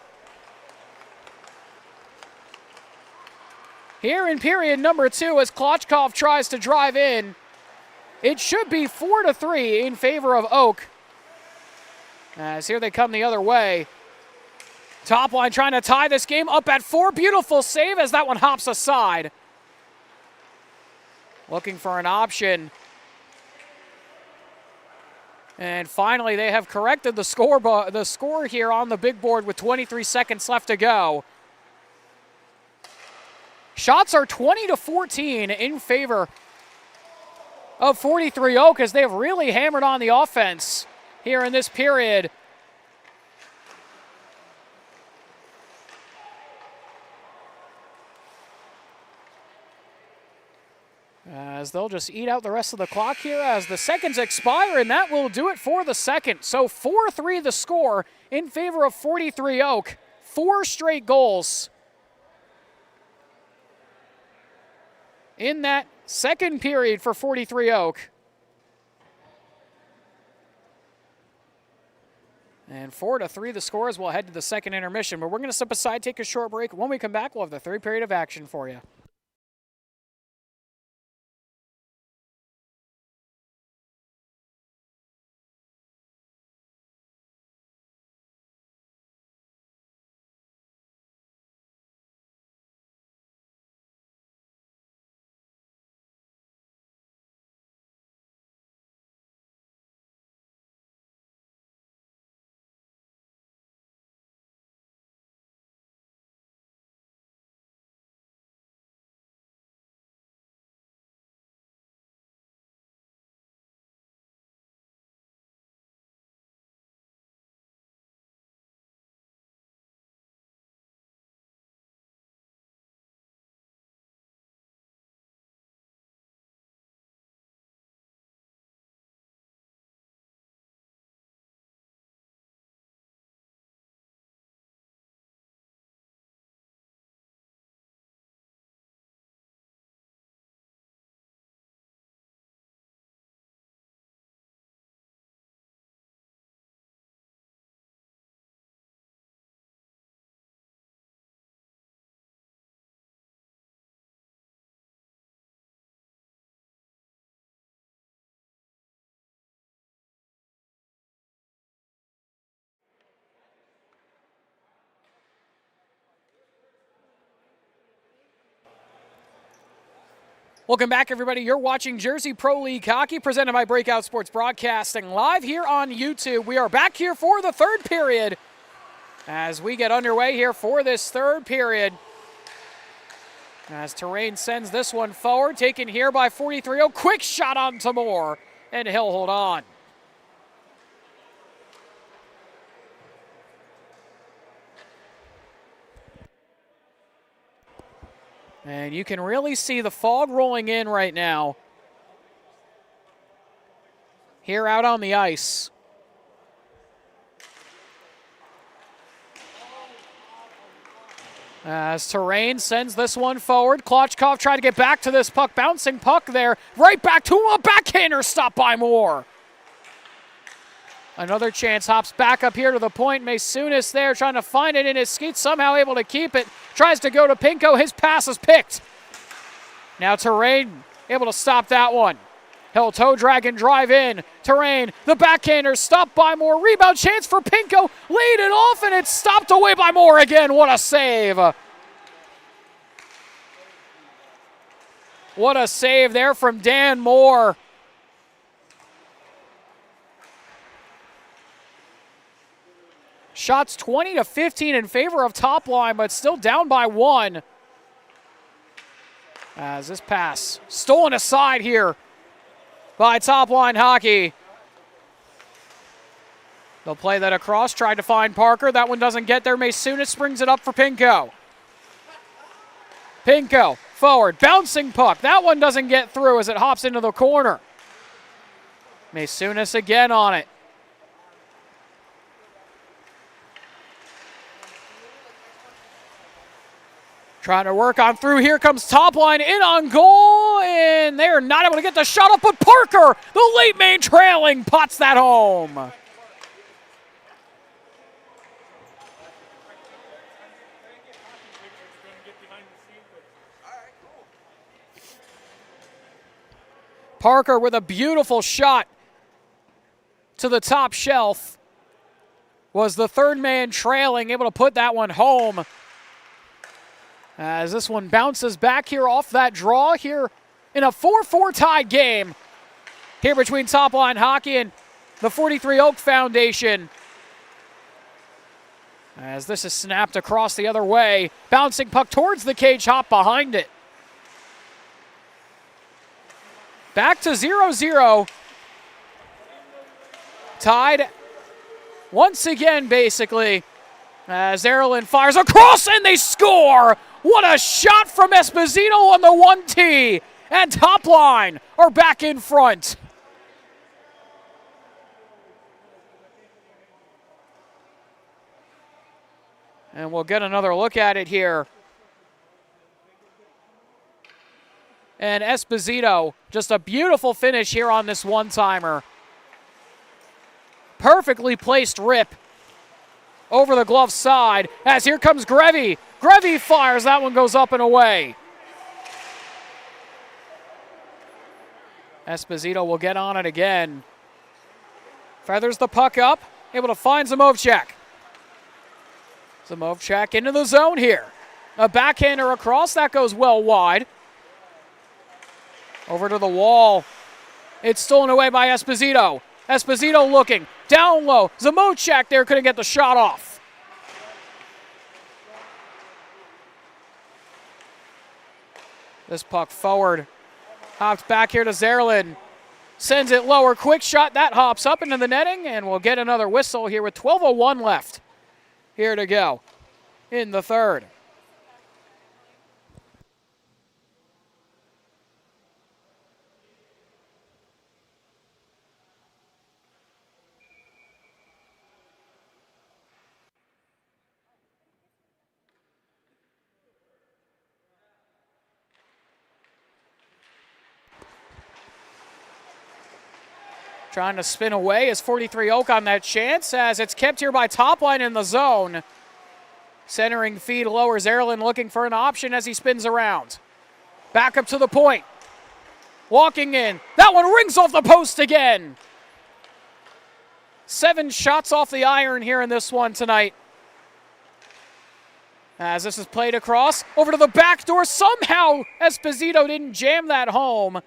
Here in period number 2 as Klochkov tries to drive in. It should be 4-3 in favor of Oak. As here they come the other way. TopLine trying to tie this game up at 4. Beautiful save as that one hops aside. Looking for an option. And finally, they have corrected the score here on the big board with 23 seconds left to go. Shots are 20-14 in favor of 43 Oak as they have really hammered on the offense here in this period. As they'll just eat out the rest of the clock here as the seconds expire, and that will do it for the second. So 4-3 the score in favor of 43 Oak. 4 straight goals in that second period for 43 Oak. And 4-3 the score as we'll head to the second intermission. But we're going to step aside, take a short break. When we come back, we'll have the third period of action for you. Welcome back, everybody. You're watching Jersey Pro League Hockey, presented by Breakout Sports Broadcasting, live here on YouTube. We are back here for the third period as we get underway here for this third period. As Terrain sends this one forward, taken here by 43. Oh, quick shot on Tamor, and he'll hold on. And you can really see the fog rolling in right now here out on the ice. As Terrain sends this one forward, Klochkov trying to get back to this puck, bouncing puck there, right back to him, a backhander stopped by Moore. Another chance, hops back up here to the point. Masunis there trying to find it in his skeet, somehow able to keep it. Tries to go to Pinko, his pass is picked. Now Terrain able to stop that one. He'll toe drag and drive in. Terrain, the backhander stopped by Moore. Rebound chance for Pinko. Lead it off, and it's stopped away by Moore again. What a save. What a save there from Dan Moore. Shots 20-15 in favor of TopLine, but still down by 1. As this pass stolen aside here by TopLine Hockey. They'll play that across, tried to find Parker. That one doesn't get there. Maysunis brings it up for Pinko. Pinko, forward, bouncing puck. That one doesn't get through as it hops into the corner. Maysunis again on it. Trying to work on through. Here comes TopLine in on goal, and they're not able to get the shot up, but Parker, the late main trailing, pots that home. Parker with a beautiful shot to the top shelf. Was the third man trailing, able to put that one home. As this one bounces back here off that draw here in a 4-4 tied game here between TopLine Hockey and the 43 Oak Foundation. As this is snapped across the other way, bouncing puck towards the cage, hop behind it. Back to 0-0. Tied once again, basically, as Erlin fires across and they score. What a shot from Esposito on the 1T. And TopLine are back in front. And we'll get another look at it here. And Esposito, just a beautiful finish here on this one-timer. Perfectly placed rip over the glove side, as here comes Grevy. Grevy fires, that one goes up and away. Esposito will get on it again. Feathers the puck up, able to find Zamovchak. Zamovchak into the zone here. A backhander across, that goes well wide. Over to the wall. It's stolen away by Esposito. Esposito looking, down low. Zamovchak there couldn't get the shot off. This puck forward. Hops back here to Zerlin. Sends it lower, quick shot. That hops up into the netting, and we'll get another whistle here with 12:01 left. Here to go in the third. Trying to spin away is 43 Oak on that chance, as it's kept here by TopLine in the zone. Centering feed lowers Erlin, looking for an option as he spins around. Back up to the point. Walking in. That one rings off the post again. 7 shots off the iron here in this one tonight. As this is played across, over to the back door. Somehow Esposito didn't jam that home.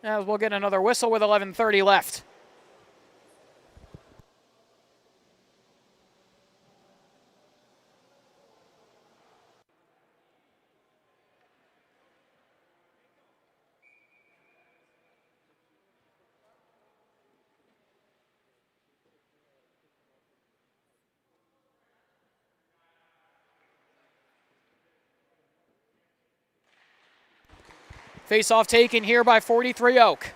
As we'll get another whistle with 11:30 left. Face-off taken here by 43 Oak.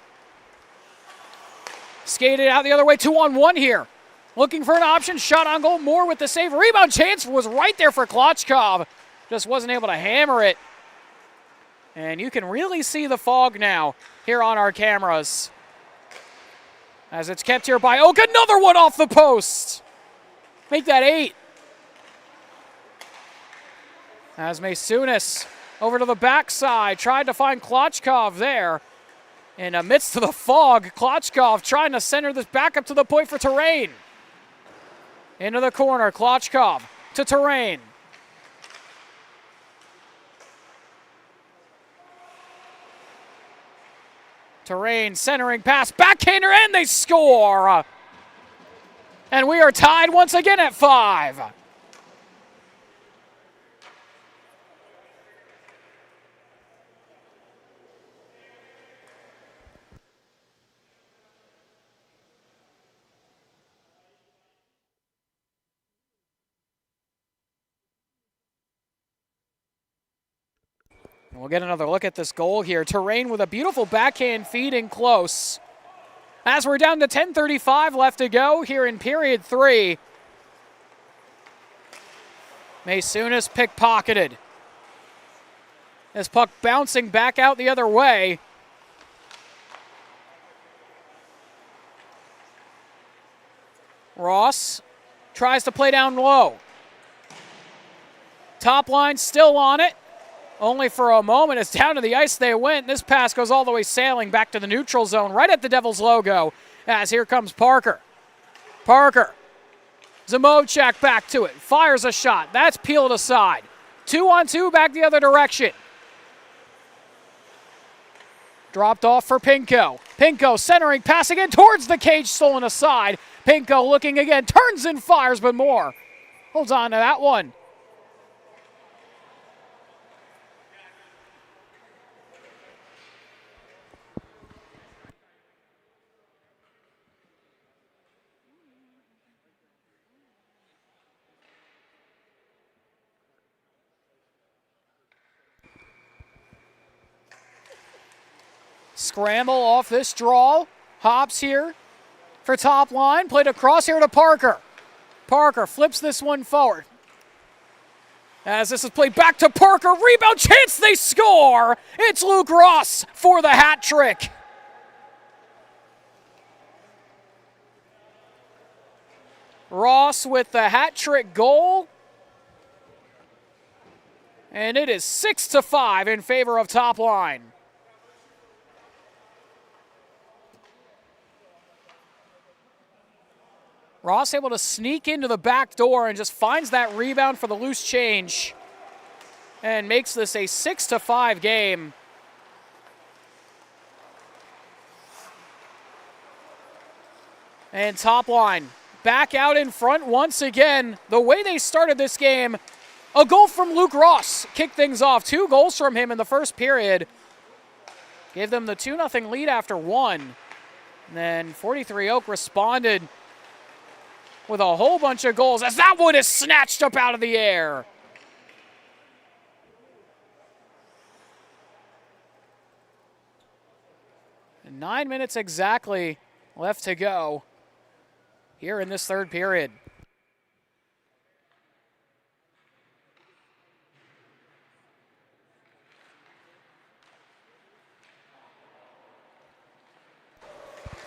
Skated out the other way, 2-on-1 here. Looking for an option, shot on goal. Moore with the save. Rebound chance was right there for Klotchkov. Just wasn't able to hammer it. And you can really see the fog now here on our cameras. As it's kept here by Oak. Another one off the post. Make that 8. As Maysunis over to the backside, tried to find Klotchkov there. In the midst of the fog, Klochkov trying to center this back up to the point for Terrain. Into the corner, Klochkov to Terrain. Terrain centering pass, backhander, and they score! And we are tied once again at 5. We'll get another look at this goal here. Terrain with a beautiful backhand feed in close. As we're down to 10:35 left to go here in period 3. Maysunis pickpocketed. This puck bouncing back out the other way. Ross tries to play down low. Top line still on it. Only for a moment. It's down to the ice they went. This pass goes all the way sailing back to the neutral zone, right at the Devils logo, as here comes Parker. Parker. Zamovchak back to it. Fires a shot. That's peeled aside. 2-on-2 back the other direction. Dropped off for Pinko. Pinko centering, passing in towards the cage, stolen aside. Pinko looking again, turns and fires, but more. Holds on to that one. Scramble off this draw. Hops here for top line. Played across here to Parker. Parker flips this one forward. As this is played back to Parker. Rebound chance, they score! It's Luke Ross for the hat trick. Ross with the hat trick goal. And it is 6-5 in favor of top line. Ross able to sneak into the back door and just finds that rebound for the loose change and makes this a 6-5 game. And top line back out in front once again. The way they started this game, a goal from Luke Ross kicked things off. 2 goals from him in the first period. Gave them the 2-0 lead after 1. And then 43 Oak responded with a whole bunch of goals as that one is snatched up out of the air. And 9 minutes exactly left to go here in this third period.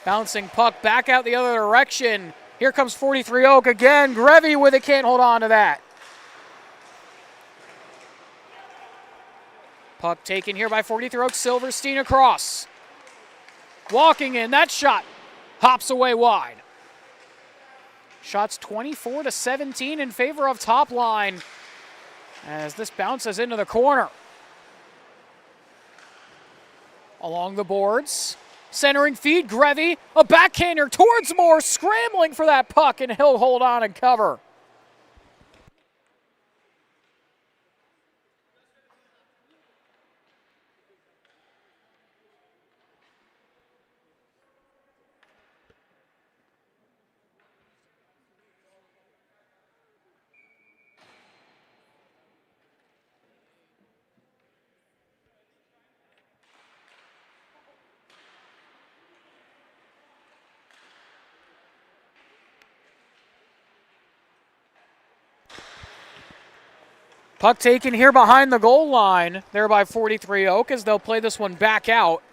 Bouncing puck back out the other direction. Here comes 43 Oak again. Grevy with it, can't hold on to that. Puck taken here by 43 Oak. Silverstein across. Walking in, that shot hops away wide. Shots 24-17 in favor of top line as this bounces into the corner. Along the boards. Centering feed, Grevy, a backhander towards Moore, scrambling for that puck, and he'll hold on and cover. Puck taken here behind the goal line there by 43 Oak as they'll play this one back out.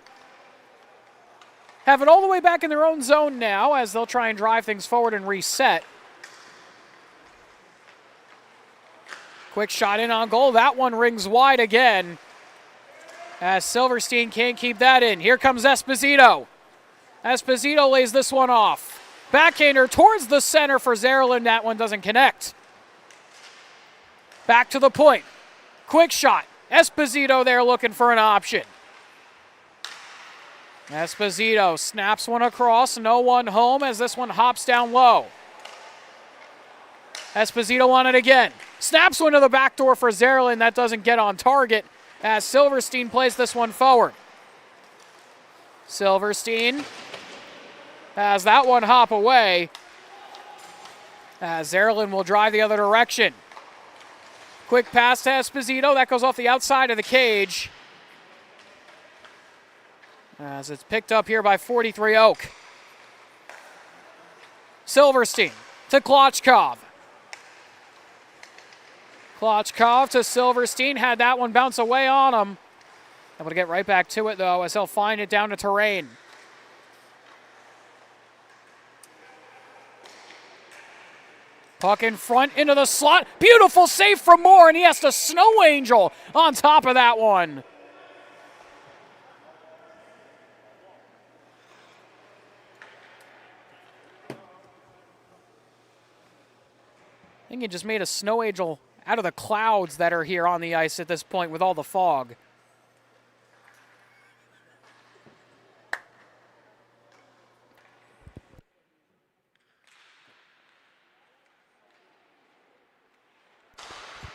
Have it all the way back in their own zone now as they'll try and drive things forward and reset. Quick shot in on goal. That one rings wide again. As Silverstein can't keep that in. Here comes Esposito. Esposito lays this one off. Backhander towards the center for Zerlin. That one doesn't connect. Back to the point. Quick shot. Esposito there looking for an option. Esposito snaps one across. No one home as this one hops down low. Esposito on it again. Snaps one to the back door for Zerlin. That doesn't get on target as Silverstein plays this one forward. Silverstein has that one hop away as Zerlin will drive the other direction. Quick pass to Esposito. That goes off the outside of the cage as it's picked up here by 43 Oak. Silverstein to Klochkov. Klochkov to Silverstein. Had that one bounce away on him. Able to get right back to it, though, as he'll find it down to terrain. Puck in front into the slot. Beautiful save from Moore, and he has to Snow Angel on top of that one. I think he just made a Snow Angel out of the clouds that are here on the ice at this point with all the fog.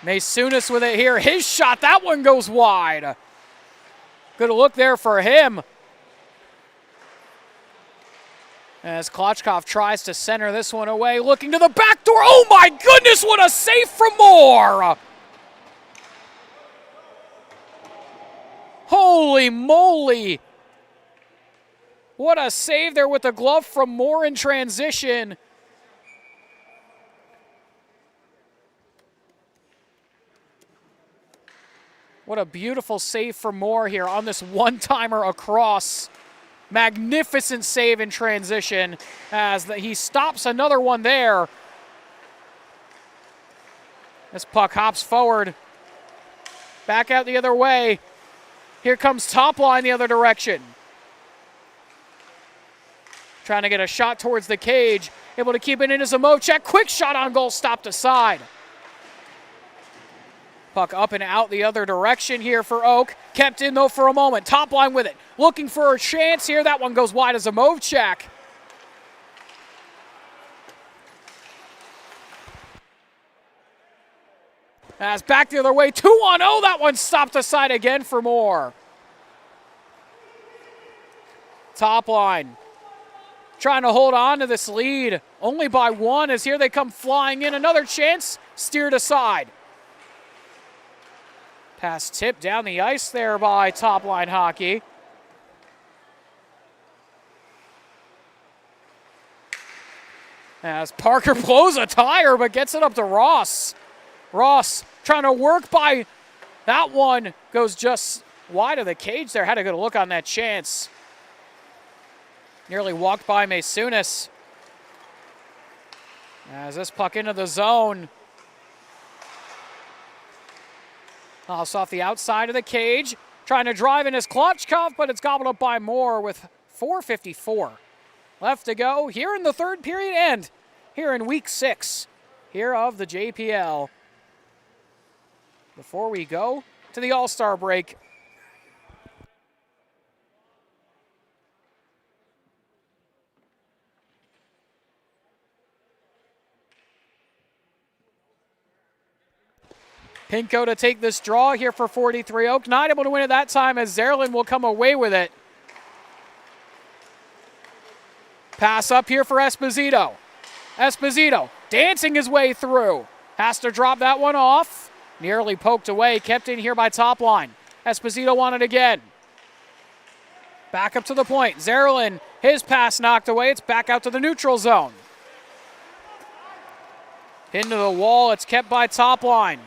Maysunis with it here. His shot, that one goes wide. Good look there for him. As Klochkov tries to center this one away, looking to the back door. Oh my goodness, what a save from Moore! Holy moly! What a save there with the glove from Moore in transition. What a beautiful save for Moore here on this one-timer across. Magnificent save in transition as he stops another one there. This puck hops forward. Back out the other way. Here comes TopLine the other direction. Trying to get a shot towards the cage. Able to keep it in as a Mochek. Quick shot on goal, stopped aside. Puck up and out the other direction here for Oak. Kept in, though, for a moment. TopLine with it. Looking for a chance here. That one goes wide as a Mochek. As back the other way. 2-on-0. That one stopped aside again for Moore. TopLine trying to hold on to this lead. Only by one as here they come flying in. Another chance. Steered aside. Pass tipped down the ice there by TopLine Hockey. As Parker blows a tire but gets it up to Ross. Ross trying to work by that one. Goes just wide of the cage there. Had a good look on that chance. Nearly walked by Maysunis. As this puck into the zone. Toss off the outside of the cage. Trying to drive in his Klochkov, but it's gobbled up by Moore with 4:54 left to go here in the third period and here in week 6 here of the JPL. Before we go to the All-Star break. Pinko to take this draw here for 43 Oak. Not able to win it that time as Zerlin will come away with it. Pass up here for Esposito. Esposito dancing his way through. Has to drop that one off. Nearly poked away. Kept in here by TopLine. Esposito won it again. Back up to the point. Zerlin, his pass knocked away. It's back out to the neutral zone. Into the wall. It's kept by TopLine.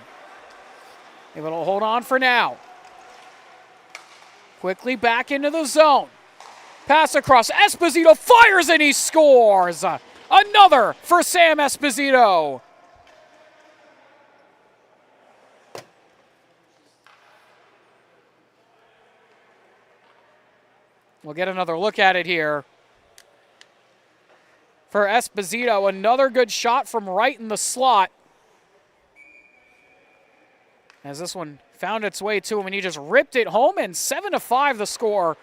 Able to hold on for now. Quickly back into the zone. Pass across. Esposito fires and he scores. Another for Sam Esposito. We'll get another look at it here. For Esposito, another good shot from right in the slot. As this one found its way to him, and he just ripped it home, and 7-5 the score.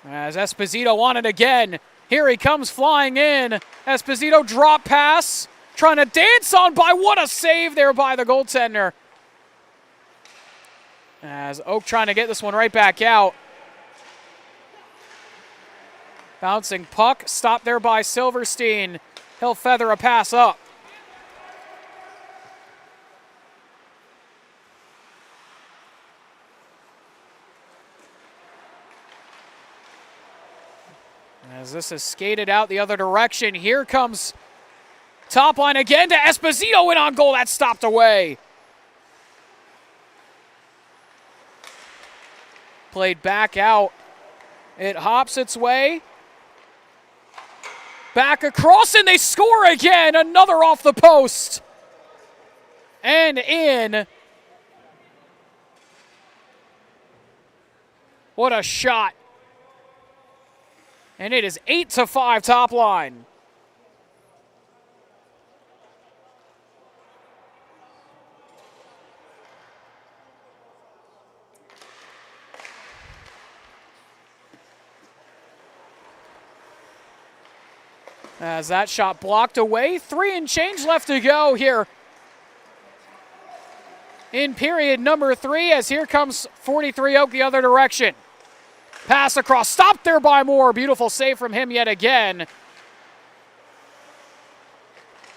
As Esposito on it again. Here he comes flying in. Esposito drop pass. Trying to dance on by. What a save there by the goaltender. As Oak trying to get this one right back out. Bouncing puck. Stopped there by Silverstein. He'll feather a pass up. As this is skated out the other direction, here comes top line again to Esposito in on goal. That's stopped away. Played back out. It hops its way. Back across, and they score again. Another off the post. And in. What a shot. And it is 8-5 top line. As that shot blocked away, 3 and change left to go here in period number 3, as here comes 43 Oak the other direction. Pass across, stopped there by Moore. Beautiful save from him yet again.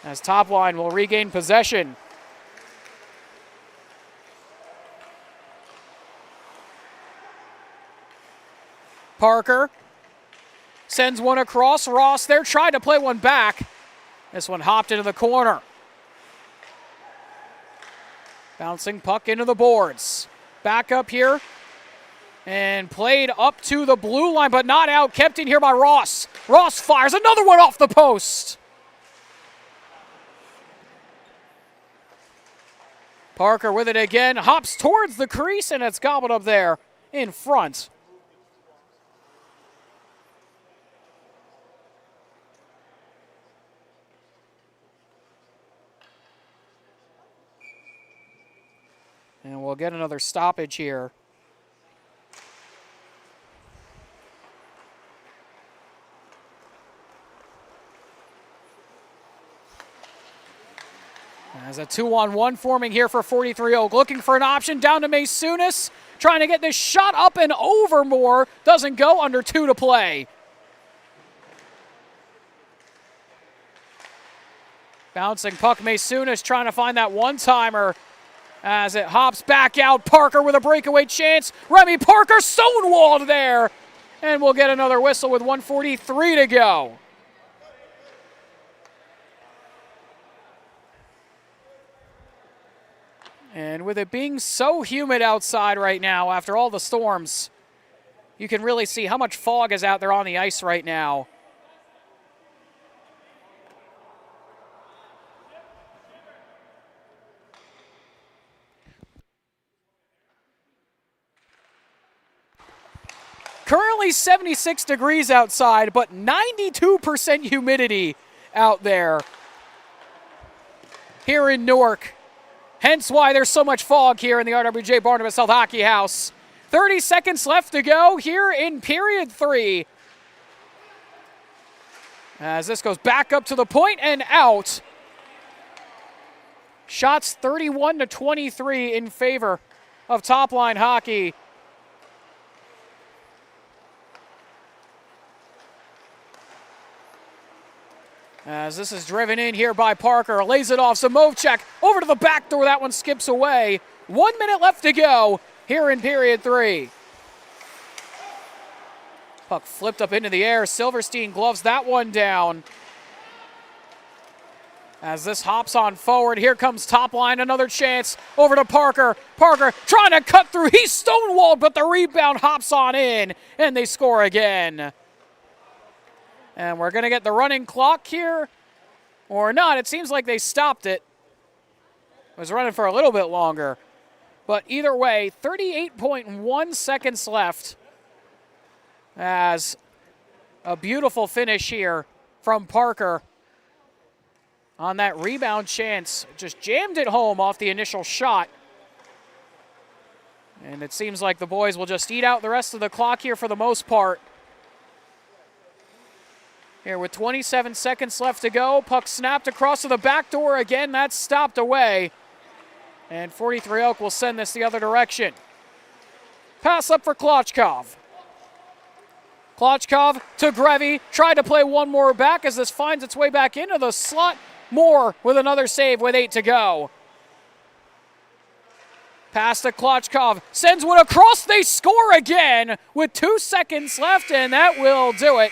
As top line will regain possession. Parker sends one across. Ross there tried to play one back. This one hopped into the corner. Bouncing puck into the boards. Back up here. And played up to the blue line, but not out. Kept in here by Ross. Ross fires another one off the post. Parker with it again. Hops towards the crease, and it's gobbled up there in front. And we'll get another stoppage here. As a 2-on-1 forming here for 43 Oak. Looking for an option down to Maysunis. Trying to get this shot up and over more. Doesn't go, under 2 to play. Bouncing puck, Maysunis trying to find that one-timer. As it hops back out, Parker with a breakaway chance. Remy Parker stonewalled there. And we'll get another whistle with 1:43 to go. And with it being so humid outside right now after all the storms, you can really see how much fog is out there on the ice right now. Currently 76 degrees outside, but 92% humidity out there here in Newark. Hence why there's so much fog here in the RWJ Barnabas Health Hockey House. 30 seconds left to go here in period 3. As this goes back up to the point and out. Shots 31-23 in favor of TopLine Hockey. As this is driven in here by Parker, lays it off. Samovchek over to the back door. That one skips away. 1 minute left to go here in period 3. Puck flipped up into the air. Silverstein gloves that one down. As this hops on forward, here comes top line. Another chance over to Parker. Parker trying to cut through. He's stonewalled, but the rebound hops on in, and they score again. And we're going to get the running clock here, or not. It seems like they stopped it. It was running for a little bit longer. But either way, 38.1 seconds left as a beautiful finish here from Parker on that rebound chance. Just jammed it home off the initial shot. And it seems like the boys will just eat out the rest of the clock here for the most part. Here with 27 seconds left to go. Puck snapped across to the back door again. That's stopped away. And 43 Oak will send this the other direction. Pass up for Klochkov. Klochkov to Grevy. Tried to play one more back as this finds its way back into the slot. Moore with another save with 8 to go. Pass to Klochkov. Sends one across. They score again with 2 seconds left, and that will do it.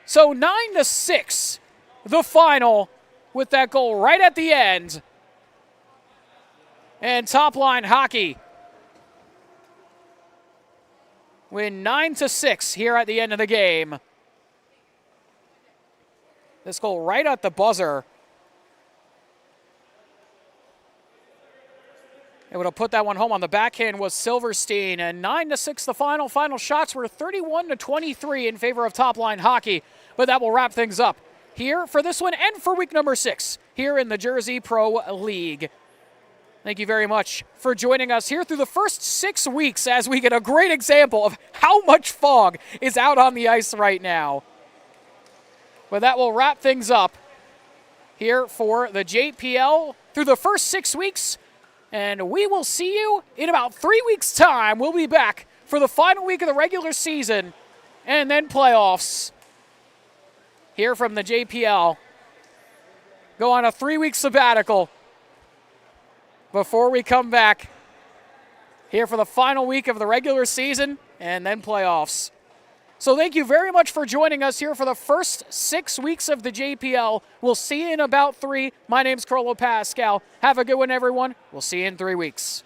So 9-6, the final with that goal right at the end. And TopLine Hockey win 9-6 here at the end of the game. This goal right at the buzzer. Able to put that one home on the backhand was Silverstein. And 9-6 the final. Final shots were 31-23 in favor of TopLine Hockey. But that will wrap things up here for this one and for week number 6 here in the Jersey Pro League. Thank you very much for joining us here through the first 6 weeks as we get a great example of how much fog is out on the ice right now. But that will wrap things up here for the JPL through the first 6 weeks. And we will see you in about 3 weeks' time. We'll be back for the final week of the regular season and then playoffs here from the JPL. Go on a 3-week sabbatical before we come back here for the final week of the regular season and then playoffs. So thank you very much for joining us here for the first 6 weeks of the JPL. We'll see you in about 3. My name's Carlo Pascal. Have a good one, everyone. We'll see you in 3 weeks.